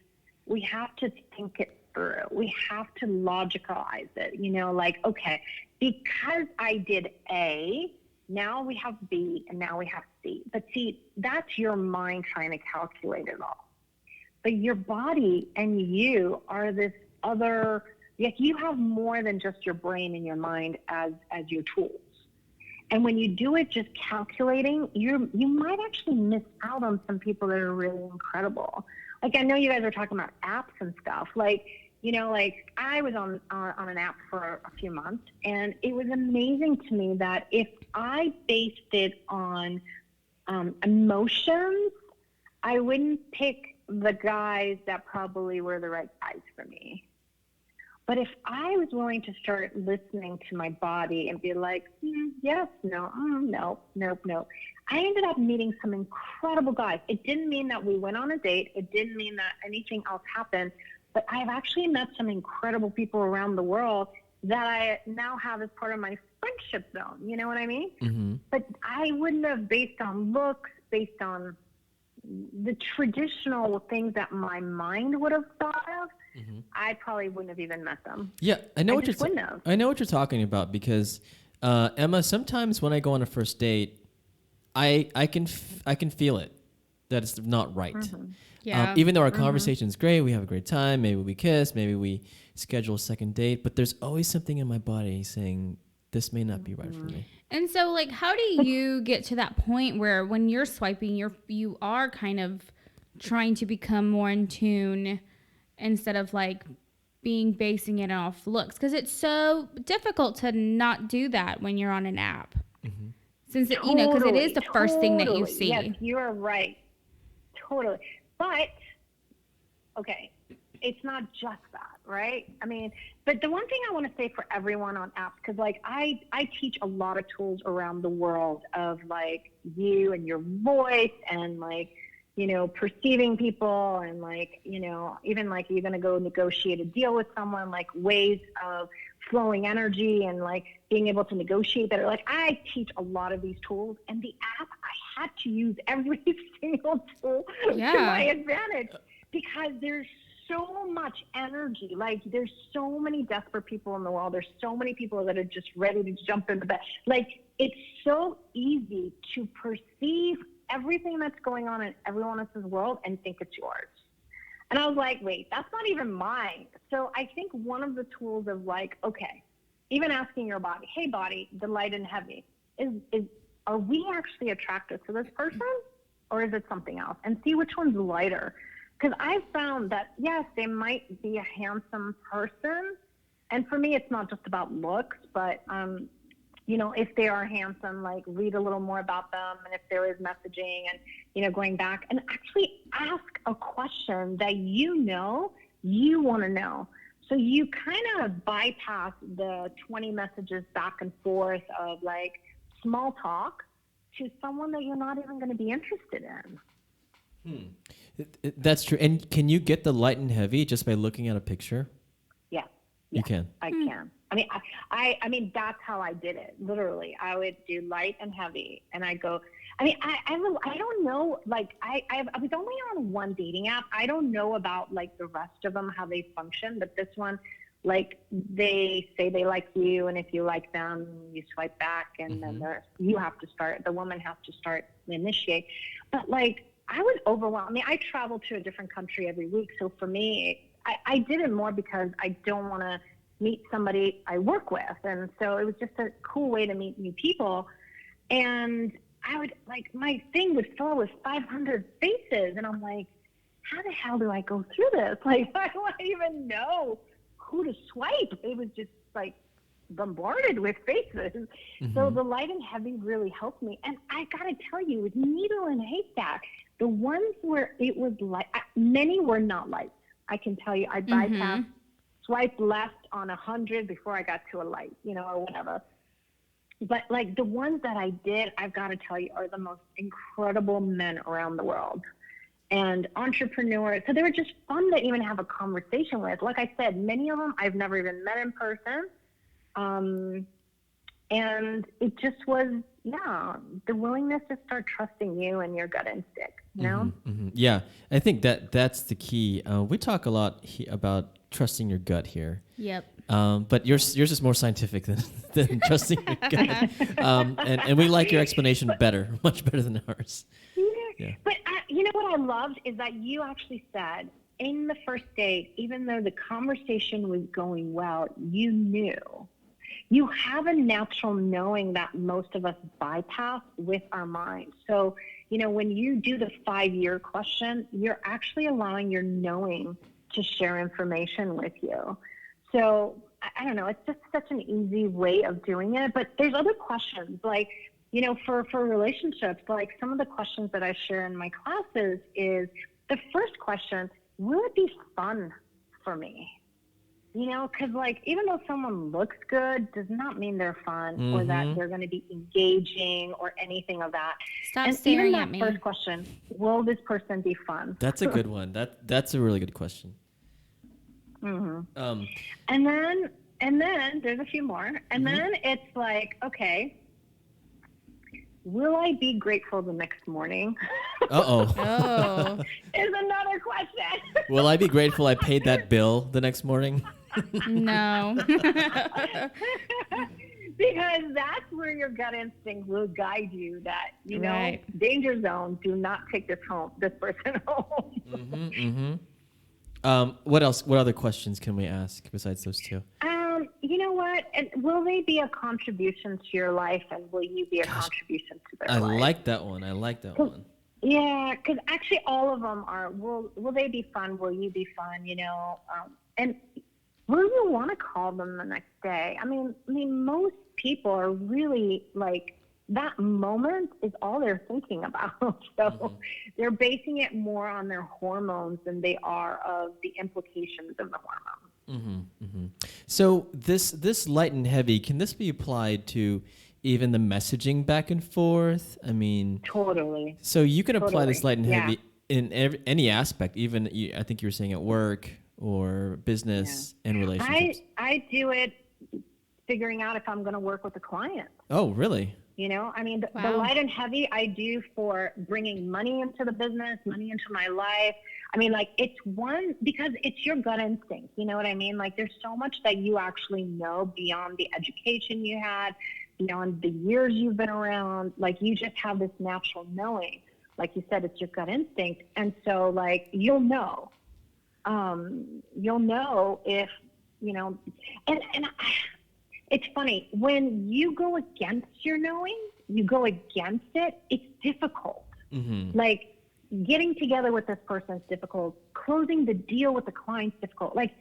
D: we have to think it through. We have to logicalize it, like, okay, because I did A, now we have B, and now we have C. But see, that's your mind trying to calculate it all. But your body and you are this other, you have more than just your brain and your mind as your tools. And when you do it just calculating, you might actually miss out on some people that are really incredible. Like, I know you guys are talking about apps and stuff. Like I was on an app for a few months, and it was amazing to me that if I based it on emotions, I wouldn't pick the guys that probably were the right guys for me. But if I was willing to start listening to my body and be like, yes, no, nope. I ended up meeting some incredible guys. It didn't mean that we went on a date. It didn't mean that anything else happened. But I've actually met some incredible people around the world that I now have as part of my friendship zone. You know what I mean?
C: Mm-hmm.
D: But I wouldn't have, based on looks, based on the traditional things that my mind would have thought of, I probably wouldn't have even met them.
C: Yeah, I know what you're talking about, because Emma, sometimes when I go on a first date, I can feel it that it's not right.
B: Mm-hmm. Yeah.
C: Even though our conversation's great, we have a great time, maybe we kiss, maybe we schedule a second date, but there's always something in my body saying this may not be right for me.
B: And so, like, how do you get to that point where when you're swiping, you are kind of trying to become more in tune instead of like basing it off looks? Because it's so difficult to not do that when you're on an app.
C: Mm-hmm.
B: Since because it is the first thing that you see.
D: Yes, you are right. Totally. But okay, it's not just that, right? I mean, but the one thing I want to say for everyone on apps, because like I teach a lot of tools around the world of like you and your voice and like, perceiving people and like, even like you're going to go negotiate a deal with someone, like ways of flowing energy and like being able to negotiate better. Like I teach a lot of these tools, and the app, I had to use every single tool to my advantage because there's so much energy. Like there's so many desperate people in the world. There's so many people that are just ready to jump into bed. Like it's so easy to perceive everything that's going on in everyone else's world and think it's yours. And I was like, wait, that's not even mine. So I think one of the tools of like, okay, even asking your body, hey body, the light and heavy, are we actually attracted to this person or is it something else? And see which one's lighter. Because I've found that, yes, they might be a handsome person. And for me, it's not just about looks, but, you know, if they are handsome, like read a little more about them. And if there is messaging and, you know, going back and actually ask a question that you know you want to know. So you kind of bypass the 20 messages back and forth of like small talk to someone that you're not even going to be interested in.
C: That's true. And can you get the light and heavy just by looking at a picture?
D: Yeah.
C: You can.
D: I can. I mean, I mean, that's how I did it. Literally, I would do light and heavy, and I go. I mean, I don't know. Like, I was only on one dating app. I don't know about like the rest of them how they function, but this one, like, they say they like you, and if you like them, you swipe back, and then you have to start. The woman has to start initiate. But like, I was overwhelmed. I mean, I travel to a different country every week, so for me, I did it more because I don't want to meet somebody I work with. And so it was just a cool way to meet new people. And I would like, my thing would fill with 500 faces. And I'm like, how the hell do I go through this? Like, I don't even know who to swipe. It was just like bombarded with faces. So the light and heavy really helped me. And I got to tell you, with needle and haystack, the ones where it was light, many were not light. I can tell you, I bypassed, swiped left on 100 before I got to a light, you know, or whatever. But like the ones that I did, I've got to tell you, are the most incredible men around the world and entrepreneurs. So they were just fun to even have a conversation with. Like I said, many of them I've never even met in person. And it just was, the willingness to start trusting you and your gut instinct, you know?
C: Yeah, I think that's the key. We talk a lot about trusting your gut here.
B: Yep.
C: But yours is more scientific than trusting your gut. And we like your explanation better, much better than ours. Yeah.
D: But you know what I loved is that you actually said in the first date, even though the conversation was going well, you knew. You have a natural knowing that most of us bypass with our minds. So, you know, when you do the 5-year question, you're actually allowing your knowing to share information with you. So, I don't know, it's just such an easy way of doing it. But there's other questions, like, you know, for relationships, like some of the questions that I share in my classes is the first question, will it be fun for me? You know, because like even though someone looks good does not mean they're fun or that they're going to be engaging or anything of that.
B: Stop
D: and
B: staring
D: even that
B: at me.
D: first question, will this person be fun?
C: That's a good one. That's a really good question.
D: And then there's a few more. And then it's like, okay, will I be grateful the next morning?
B: Oh.
D: Is another question.
C: Will I be grateful I paid that bill the next morning?
B: No.
D: Because that's where your gut instinct will guide you that, you know, danger zone, do not take this person home.
C: What else? What other questions can we ask besides those two?
D: You know what? And will they be a contribution to your life, and will you be a contribution to their life?
C: I like that one.
D: Yeah, because actually all of them are, will they be fun? Will you be fun? You know, and will you want to call them the next day? I mean, most people are really like, that moment is all they're thinking about. So they're basing it more on their hormones than they are of the implications of the hormones.
C: So this light and heavy, can this be applied to even the messaging back and forth? I mean,
D: totally.
C: So you can apply this light and heavy in any aspect, even I think you were saying at work or business and relationships.
D: I do it figuring out if I'm going to work with a client.
C: Oh, really?
D: You know, I mean, the light and heavy I do for bringing money into the business, money into my life. I mean, like, it's one, because it's your gut instinct. You know what I mean? Like, there's so much that you actually know beyond the education you had, beyond the years you've been around. Like, you just have this natural knowing. Like you said, it's your gut instinct. And so, like, you'll know. You'll know if, and it's funny, when you go against your knowing, you go against it, it's difficult. Like, getting together with this person is difficult. Closing the deal with the client is difficult. Like,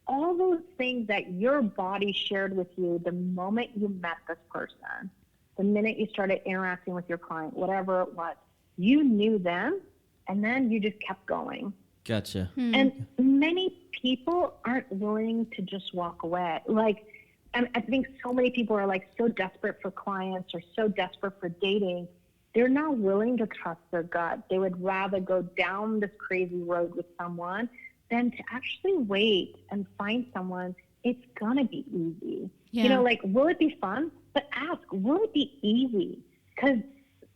D: all those things that your body shared with you the moment you met this person, the minute you started interacting with your client, whatever it was, you knew them, and then you just kept going.
C: Gotcha.
D: And many people aren't willing to just walk away. Like, I think so many people are like so desperate for clients or so desperate for dating, they're not willing to trust their gut. They would rather go down this crazy road with someone than to actually wait and find someone. It's gonna be easy.
B: Yeah.
D: Like, will it be fun? But ask, will it be easy? Because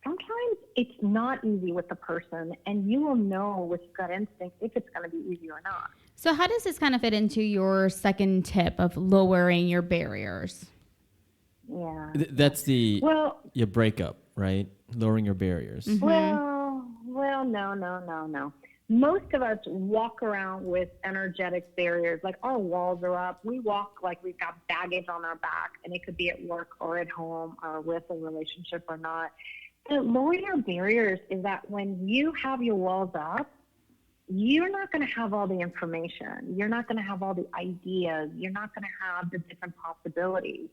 D: sometimes it's not easy with the person, and you will know with gut instinct if it's gonna be easy or not.
B: So how does this kind of fit into your second tip of lowering your barriers?
D: Yeah.
C: That's your breakup, right? Lowering your barriers.
D: Well, no. Most of us walk around with energetic barriers. Like, our walls are up. We walk like we've got baggage on our back, and it could be at work or at home or with a relationship or not. And lowering your barriers is that when you have your walls up, you're not going to have all the information. You're not going to have all the ideas. You're not going to have the different possibilities.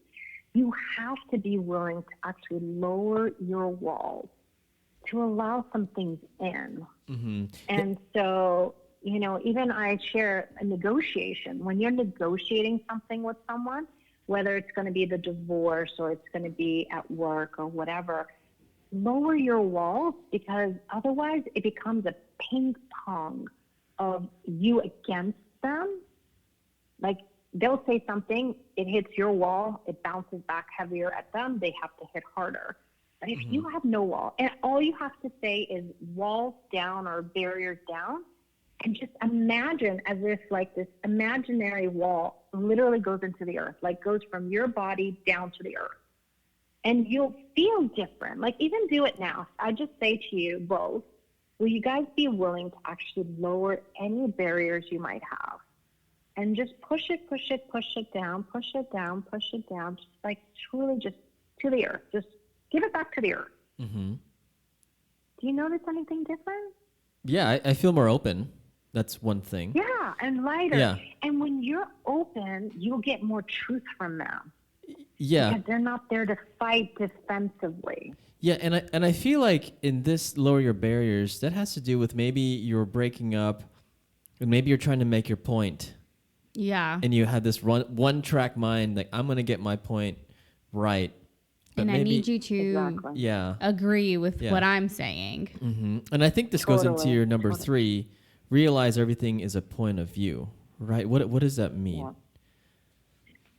D: You have to be willing to actually lower your walls to allow some things in. And so, even I share a negotiation. When you're negotiating something with someone, whether it's going to be the divorce or it's going to be at work or whatever, lower your walls, because otherwise it becomes a ping pong of you against them. Like, they'll say something, it hits your wall, it bounces back heavier at them, they have to hit harder. But if you have no wall, and all you have to say is walls down or barriers down, and just imagine as if like this imaginary wall literally goes into the earth, like goes from your body down to the earth. And you'll feel different. Like, even do it now. I just say to you both, will you guys be willing to actually lower any barriers you might have? And just push it down, just like truly just to the earth. Just give it back to the earth. Do you notice anything different?
C: Yeah, I feel more open. That's one thing.
D: Yeah, and lighter.
C: Yeah.
D: And when you're open, you'll get more truth from them.
C: Yeah.
D: Because they're not there to fight defensively.
C: Yeah, and I feel like in this lower your barriers, that has to do with maybe you're breaking up, and maybe you're trying to make your point.
B: Yeah.
C: And you have this one track mind, like, I'm gonna get my point right. But
B: and I need you to agree with what I'm saying.
C: And I think this goes into your number 3, realize everything is a point of view, right? What does that mean?
D: Yeah.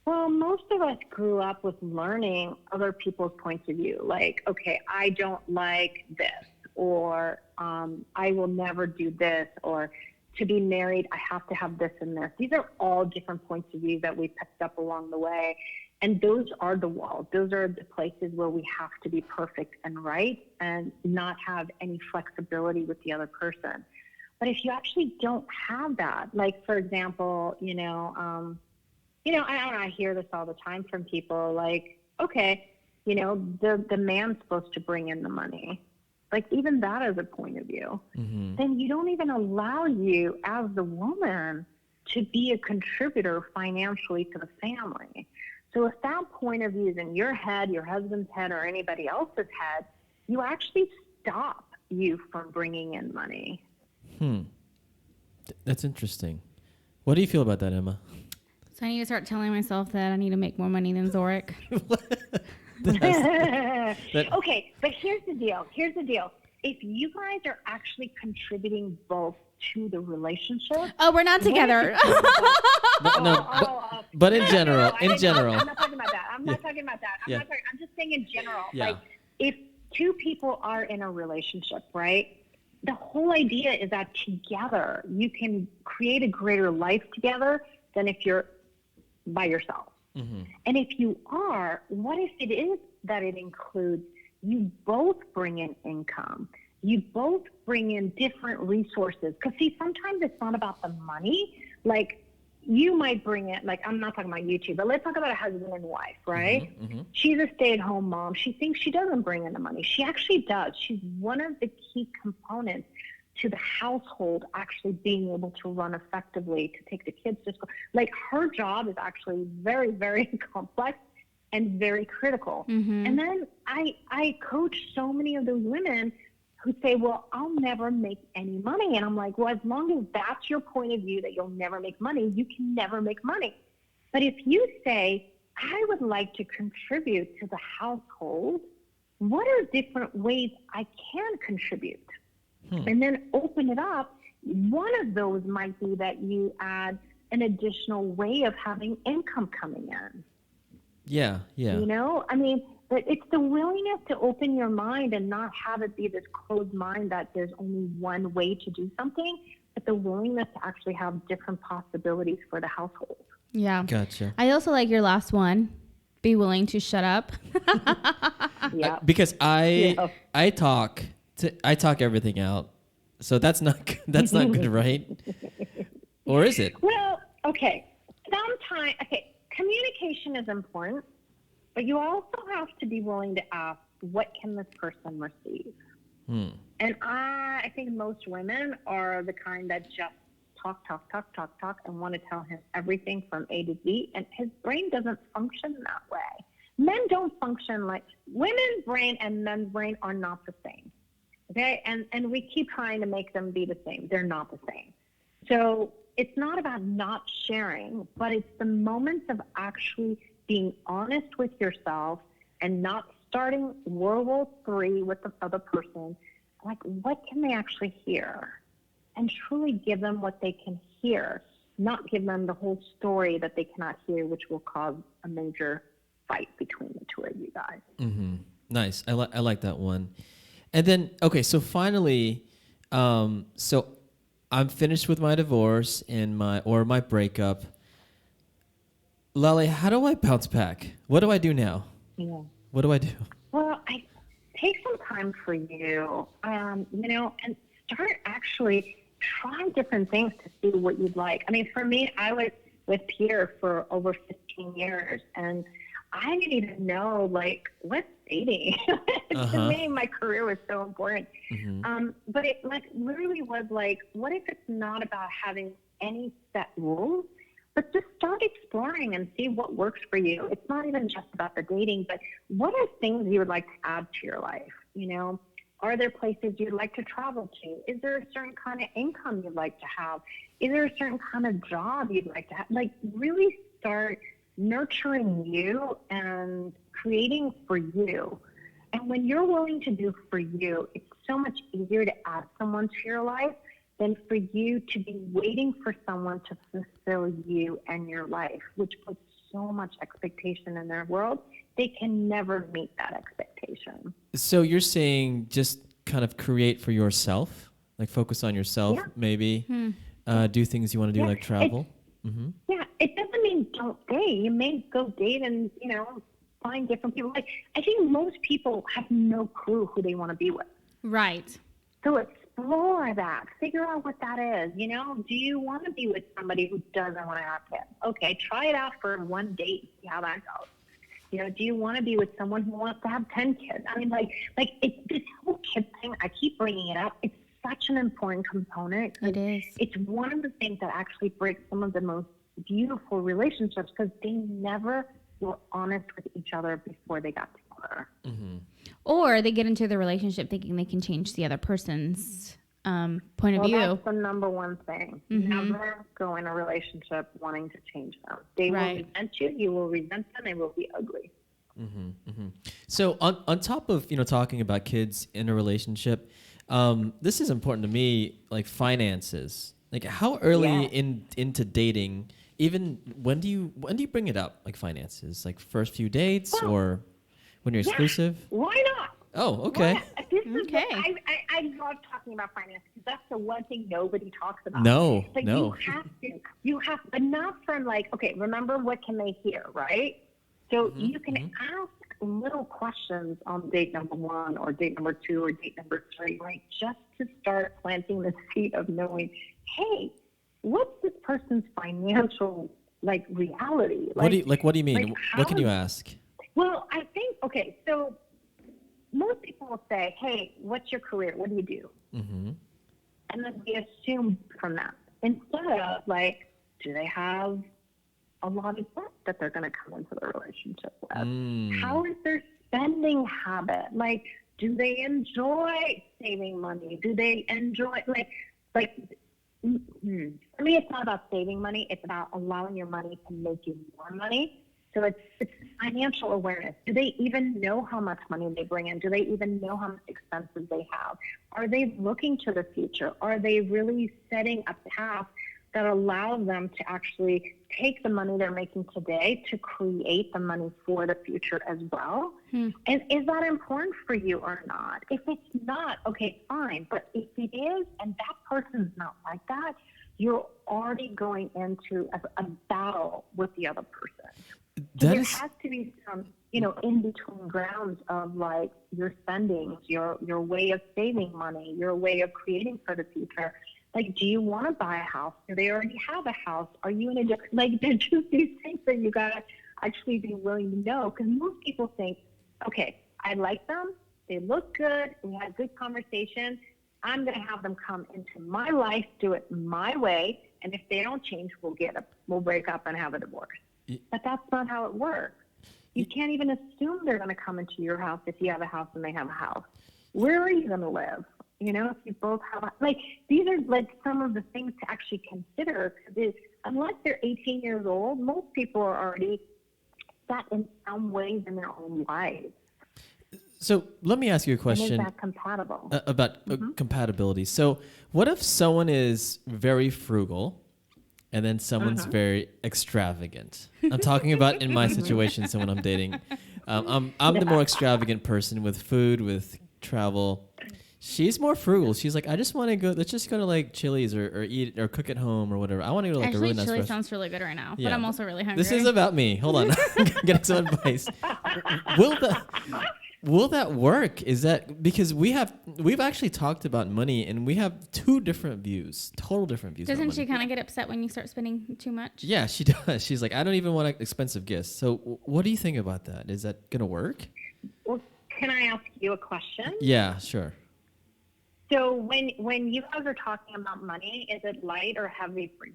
D: Well, most of us grew up with learning other people's points of view. Like, okay, I don't like this, or I will never do this, or to be married, I have to have this and this. These are all different points of view that we picked up along the way. And those are the walls. Those are the places where we have to be perfect and right and not have any flexibility with the other person. But if you actually don't have that, like, for example, I hear this all the time from people, like, okay, the man's supposed to bring in the money. Like, even that is a point of view. Then you don't even allow you as the woman to be a contributor financially to the family. So if that point of view is in your head, your husband's head, or anybody else's head, you actually stop you from bringing in money.
C: That's interesting. What do you feel about that, Emma?
B: So I need to start telling myself that I need to make more money than Zorric.
D: Okay, but here's the deal. If you guys are actually contributing both to the relationship.
B: Oh, we're not together.
C: But in general.
D: I'm not talking about that. I'm just saying in general.
C: Yeah.
D: Like, if two people are in a relationship, right? The whole idea is that together you can create a greater life together than if you're by yourself. And if you are, what if it is that it includes you both bring in income? you both bring in different resources. Because see, sometimes it's not about the money. Like, you might bring it, like, I'm not talking about YouTube, but let's talk about a husband and wife, right? She's a stay-at-home mom. She thinks she doesn't bring in the money. She actually does. She's one of the key components to the household actually being able to run effectively, to take the kids to school. Like, her job is actually very, very complex and very critical. And then I coach so many of those women who say, well, I'll never make any money. And I'm like, well, as long as that's your point of view, that you'll never make money, you can never make money. But if you say, I would like to contribute to the household, what are different ways I can contribute? And then open it up. One of those might be that you add an additional way of having income coming in.
C: Yeah.
D: You know, I mean, but it's the willingness to open your mind and not have it be this closed mind that there's only one way to do something, but the willingness to actually have different possibilities for the household.
B: Yeah.
C: Gotcha.
B: I also like your last one. Be willing to shut up.
D: Yeah.
C: Because I talk everything out. So that's not good, right? Or is it?
D: Well, okay. Sometimes, communication is important, but you also have to be willing to ask, what can this person receive? And I think most women are the kind that just talk, and want to tell him everything from A to Z, and his brain doesn't function that way. Men don't function like, women's brain and men's brain are not the same. Okay, and we keep trying to make them be the same. They're not the same. So it's not about not sharing, but it's the moments of actually being honest with yourself and not starting World War III with the other person. Like, what can they actually hear? And truly give them what they can hear, not give them the whole story that they cannot hear, which will cause a major fight between the two of you guys.
C: Nice. I like that one. And then, okay, so finally, so I'm finished with my divorce and my breakup. Laleh, how do I bounce back? What do I do now?
D: Yeah.
C: What do I do?
D: Well, I take some time for you, you know, and start actually trying different things to see what you'd like. I mean, for me, I was with Peter for over 15 years, and I didn't even know, like, what's dating? To me, my career was so important. But it, like, literally was like, what if it's not about having any set rules, but just start exploring and see what works for you. It's not even just about the dating, but what are things you would like to add to your life? You know, are there places you'd like to travel to? Is there a certain kind of income you'd like to have? Is there a certain kind of job you'd like to have? Like, really start nurturing you and creating for you. And when you're willing to do for you, it's so much easier to add someone to your life than for you to be waiting for someone to fulfill you and your life, which puts so much expectation in their world. They can never meet that expectation.
C: So you're saying just kind of create for yourself, like focus on yourself, maybe do things you want to do, like travel.
D: Yeah, it doesn't mean don't date. You may go date and, you know, find different people. Like, I think most people have no clue who they want to be with.
B: Right.
D: So explore that. Figure out what that is. You know, do you want to be with somebody who doesn't want to have kids? Okay, try it out for one date. See how that goes. You know, do you want to be with someone who wants to have 10 kids? I mean, like it's this whole kid thing. I keep bringing it up. It's such an important component.
B: It is.
D: It's one of the things that actually breaks some of the most beautiful relationships because they never were honest with each other before they got together.
B: Or they get into the relationship thinking they can change the other person's point of view.
D: That's the number one thing. Never go in a relationship wanting to change them. They will resent you. You will resent them. They will be ugly.
C: So on top of, you know, talking about kids in a relationship, this is important to me, like finances. Like, how early into dating, even when do you bring it up, like finances? Like first few dates or when you're exclusive?
D: Why not?
C: Oh, okay.
B: Okay.
D: I love talking about finances because that's the one thing nobody talks about.
C: No.
D: You have, but not from like, okay, remember what can they hear, right? So you can ask little questions on date number 1 or date number 2 or date number 3, right? Just to start planting the seed of knowing, hey, what's this person's financial reality?
C: What do you mean? What can you ask?
D: Well, I think, okay, so most people will say, hey, what's your career? What do you do?
C: Mm-hmm.
D: And then we assume from that. Instead of do they have a lot of debt that they're going to come into the relationship with? How is their spending habit? Do they enjoy saving money? Do they enjoy, for me, it's not about saving money. It's about allowing your money to make you more money. So it's financial awareness. Do they even know how much money they bring in? Do they even know how much expenses they have? Are they looking to the future? Are they really setting a path that allows them to actually take the money they're making today to create the money for the future as well? And is that important for you or not? If it's not, okay, fine. But if it is, and that person's not like that, you're already going into a battle with the other person. So there has to be some, in between grounds of your spendings, your way of saving money, your way of creating for the future. Do you want to buy a house? Do they already have a house? Are you in a different, there's just these things that you got to actually be willing to know. Because most people think, okay, I like them. They look good. We had a good conversation. I'm going to have them come into my life, do it my way. And if they don't change, we'll break up and have a divorce. But that's not how it works. You can't even assume they're going to come into your house if you have a house and they have a house. Where are you going to live? If you both have these are some of the things to actually consider. Because unless they're 18 years old, most people are already set in some ways in their own lives.
C: So let me ask you a question.
D: And is that compatible?
C: About compatibility. So what if someone is very frugal and then someone's very extravagant? I'm talking about in my situation, someone I'm dating. I'm the more extravagant person with food, with travel. She's more frugal. She's like, I just want to go. Let's just go to Chili's or eat or cook at home or whatever. I want to go to a really nice restaurant.
B: Chili sounds really good right now, but I'm also really hungry.
C: This is about me. Hold on, I'm getting some advice. Will that work? Is that because we've actually talked about money and we have two different views, total different views.
B: Doesn't she kind of get upset when you start spending too much?
C: Yeah, she does. She's like, I don't even want expensive gifts. So what do you think about that? Is that gonna work?
D: Well, can I ask you a question?
C: Yeah, sure.
D: So when you guys are talking about money, is it light or heavy for you?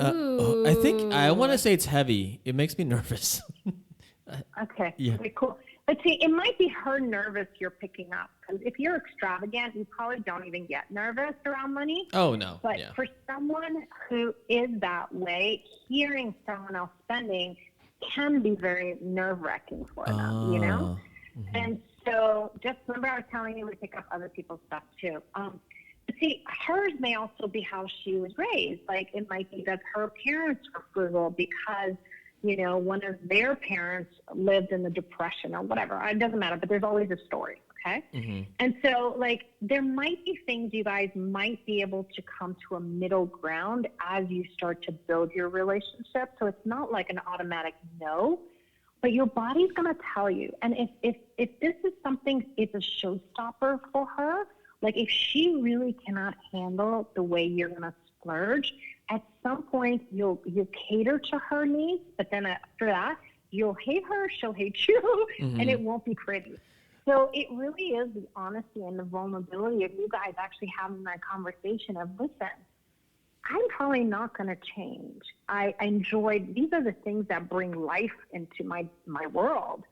C: I think I want to say it's heavy. It makes me nervous.
D: Okay.
C: Yeah.
D: Okay, cool. But see, it might be her nervous you're picking up. Because if you're extravagant, you probably don't even get nervous around money.
C: Oh, no.
D: But for someone who is that way, hearing someone else spending can be very nerve-wracking for them,
C: Mm-hmm.
D: And so just remember I was telling you we pick up other people's stuff too. But see, hers may also be how she was raised. It might be that her parents were frugal because one of their parents lived in the Depression or whatever. It doesn't matter, but there's always a story, okay? Mm-hmm. And so, there might be things you guys might be able to come to a middle ground as you start to build your relationship. So it's not like an automatic no, but your body's going to tell you. And if this is something, it's a showstopper for her, if she really cannot handle the way you're going to splurge, at some point you'll cater to her needs, but then after that, you'll hate her, she'll hate you, and it won't be pretty. So it really is the honesty and the vulnerability of you guys actually having that conversation of, listen, I'm probably not going to change. I enjoyed, these are the things that bring life into my world.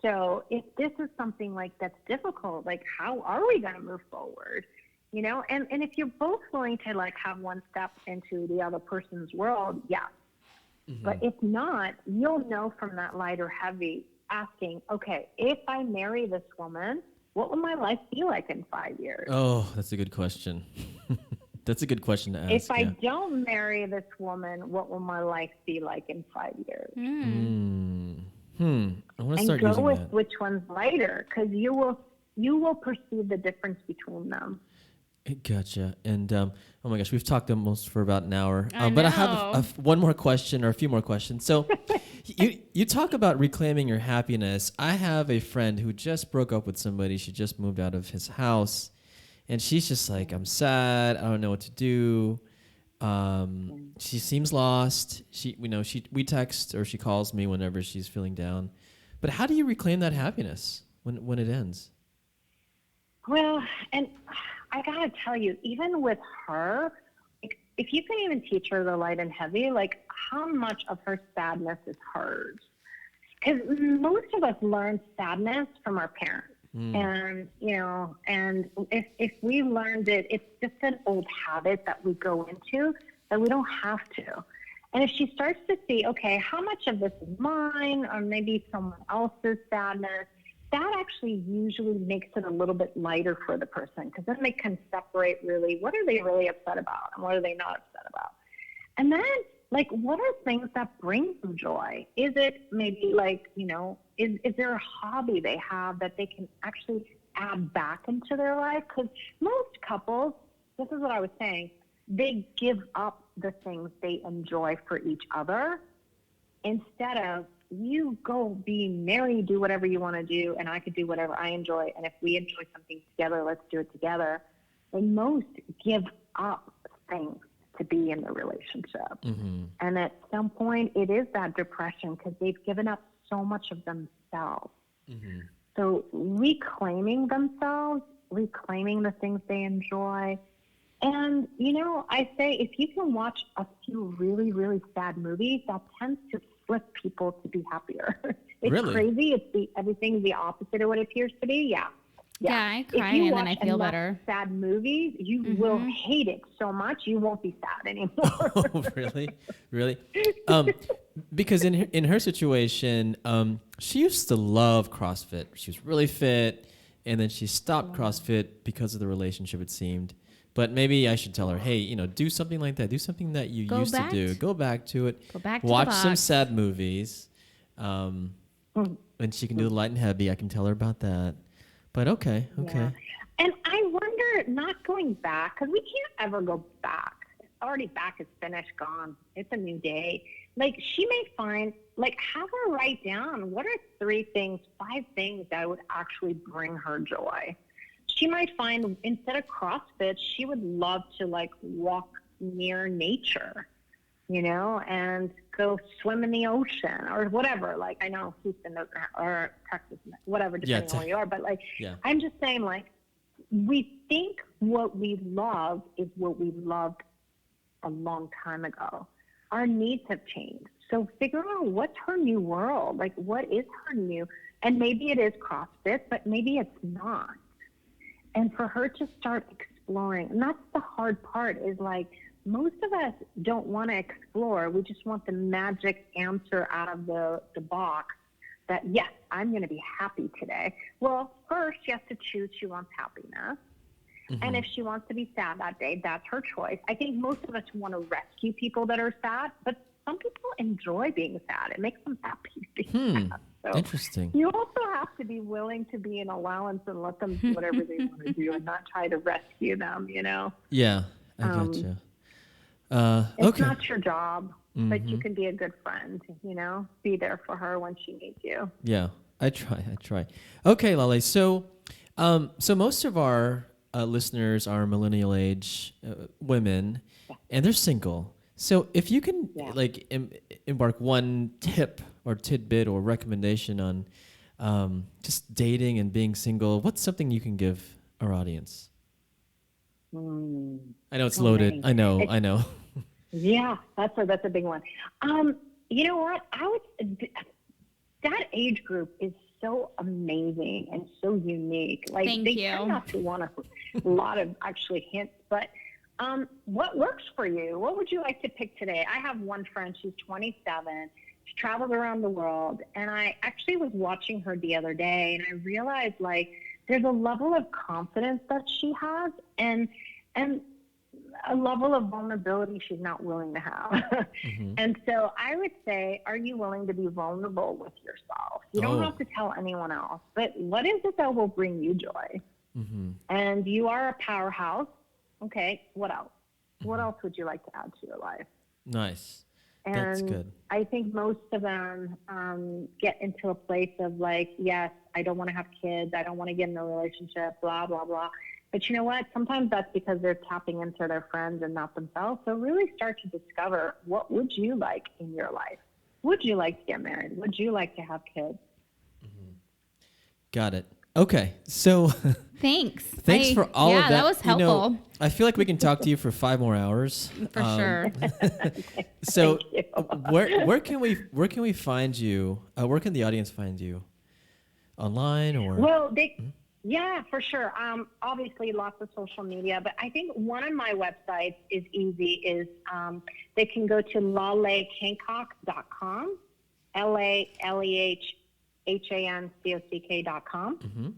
D: So if this is something that's difficult, how are we going to move forward? And if you're both willing to have one step into the other person's world, yeah. Mm-hmm. But if not, you'll know from that light or heavy asking, okay, if I marry this woman, what will my life be like in 5 years?
C: Oh, that's a good question. That's a good question to ask.
D: If I don't marry this woman, what will my life be like in 5 years?
C: I want to start using that.
D: And go with which one's lighter, because you will perceive the difference between them.
C: Gotcha. And oh my gosh, we've talked almost for about an hour.
B: I
C: but I have one more question or a few more questions. So You talk about reclaiming your happiness. I have a friend who just broke up with somebody. She just moved out of his house, and she's just like, I'm sad. I don't know what to do. She seems lost. We text or she calls me whenever she's feeling down. But how do you reclaim that happiness when it ends?
D: Well, and I gotta tell you, even with her, if you can even teach her the light and heavy, like how much of her sadness is hers? Because most of us learn sadness from our parents. And, and if we learned it, it's just an old habit that we go into that we don't have to. And if she starts to see, okay, how much of this is mine or maybe someone else's sadness, that actually usually makes it a little bit lighter for the person, because then they can separate really what are they really upset about and what are they not upset about. And then, like, what are things that bring them joy? Is it maybe like, is there a hobby they have that they can actually add back into their life? Because most couples, this is what I was saying, they give up the things they enjoy for each other instead of, you go be married, do whatever you want to do, and I could do whatever I enjoy. And if we enjoy something together, let's do it together. And most give up things to be in the relationship. And at some point, it is that depression because they've given up so much of themselves. So reclaiming themselves, reclaiming the things they enjoy. And, I say if you can watch a few really, really sad movies, that tends to flip people to be happier. It's
C: Really?
D: Crazy. Everything's the opposite of what it appears to be. Yeah,
B: I cry and then I feel better.
D: Sad movies, you will hate it so much you won't be sad anymore.
C: Oh, really? Because in her situation, she used to love CrossFit. She was really fit, and then she stopped CrossFit because of the relationship, it seemed. But maybe I should tell her, hey, do something like that. Do something that you used to do. Go back to it.
B: Go back to
C: watch
B: the box.
C: some sad movies. And she can do the light and heavy. I can tell her about that. But okay.
D: Yeah. And I wonder, not going back, because we can't ever go back. Already back is finished, gone. It's a new day. Like, she may find, have her write down, what are 5 things that would actually bring her joy? She might find, instead of CrossFit, she would love to walk near nature, and go swim in the ocean or whatever. I know Houston or Texas, whatever, depending on where you are. But I'm just saying, we think what we love is what we loved a long time ago. Our needs have changed. So figure out what's her new world. What is her new? And maybe it is CrossFit, but maybe it's not. And for her to start exploring, and that's the hard part, is most of us don't want to explore. We just want the magic answer out of the box that, yes, I'm going to be happy today. Well, first she has to choose she wants happiness. And if she wants to be sad that day, that's her choice. I think most of us want to rescue people that are sad, but some people enjoy being sad. It makes them happy to be sad. So
C: interesting.
D: You also have to be willing to be an allowance and let them do whatever they want to do and not try to rescue them,
C: Yeah, I gotcha.
D: It's not your job, but you can be a good friend, be there for her when she needs you.
C: Yeah, I try. Okay, Laleh. So most of our listeners are millennial age women, and they're single. So if you can embark one tip or tidbit or recommendation on just dating and being single, what's something you can give our audience? I know it's loaded. I know.
D: Yeah, that's a big one. You know what? That age group is so amazing and so unique.
B: Thank you.
D: Tend not to want a lot of actually hints, but what works for you? What would you like to pick today? I have one friend, she's 27. She travels around the world, and I actually was watching her the other day, and I realized there's a level of confidence that she has and a level of vulnerability she's not willing to have. And so I would say, are you willing to be vulnerable with yourself? You don't have to tell anyone else, but what is it that will bring you joy? And you are a powerhouse. Okay, what else? What else would you like to add to your life?
C: Nice. That's
D: And
C: good.
D: I think most of them get into a place of like, yes, I don't want to have kids. I don't want to get in a relationship, blah, blah, blah. But you know what? Sometimes that's because they're tapping into their friends and not themselves. So really start to discover, what would you like in your life? Would you like to get married? Would you like to have kids?
C: Got it. Okay. So
B: Thanks.
C: thanks for all of that.
B: Yeah, that was helpful.
C: I feel like we can talk to you for 5 more hours.
B: For sure.
C: So where can we find you? Where can the audience find you? Online or?
D: Well, yeah, for sure. Obviously, lots of social media, but I think one of my websites is easy. They can go to LalehHancock.com, LalehHancock.com,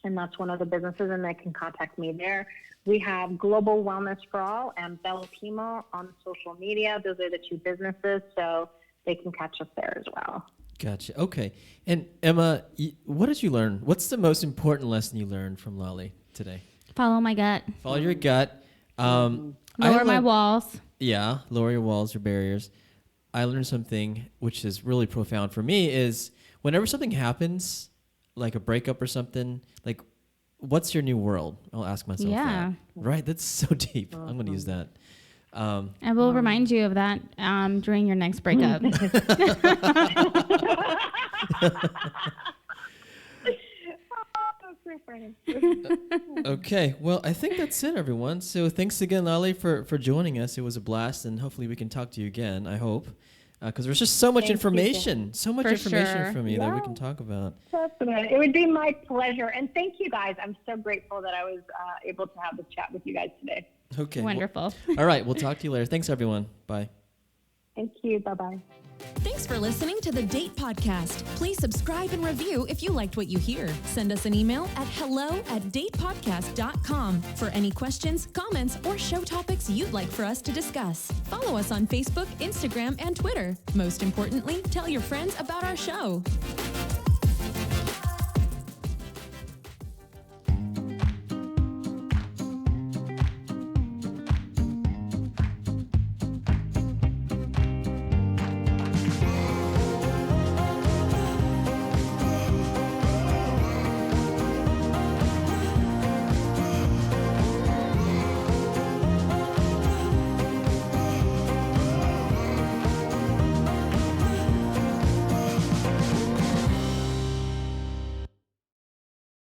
D: and that's one of the businesses, and they can contact me there. We have Global Wellness for All and Bella Pimo on social media. Those are the 2 businesses, so they can catch us there as well.
C: Gotcha. Okay. And Emma, what did you learn? What's the most important lesson you learned from Laleh today?
B: Follow my gut.
C: Follow your gut.
B: Lower my walls.
C: Yeah, lower your walls, your barriers. I learned something which is really profound for me is whenever something happens, like a breakup or something, like, what's your new world? I'll ask myself that. Right? That's so deep. I'm going to use that.
B: I will remind you of that during your next breakup.
C: Okay, well, I think that's it, everyone. So thanks again, Laleh, for joining us. It was a blast, and hopefully we can talk to you again, I hope. Because there's just so much information, from you that we can talk about.
D: Definitely. It would be my pleasure. And thank you, guys. I'm so grateful that I was able to have this chat with you guys today.
C: Okay.
B: Wonderful.
C: All right, we'll talk to you later. Thanks, everyone. Bye.
D: Thank you. Bye-bye.
A: Thanks for listening to the Date Podcast. Please subscribe and review if you liked what you hear. Send us an email at hello@datepodcast.com for any questions, comments, or show topics you'd like for us to discuss. Follow us on Facebook, Instagram, and Twitter. Most importantly, tell your friends about our show.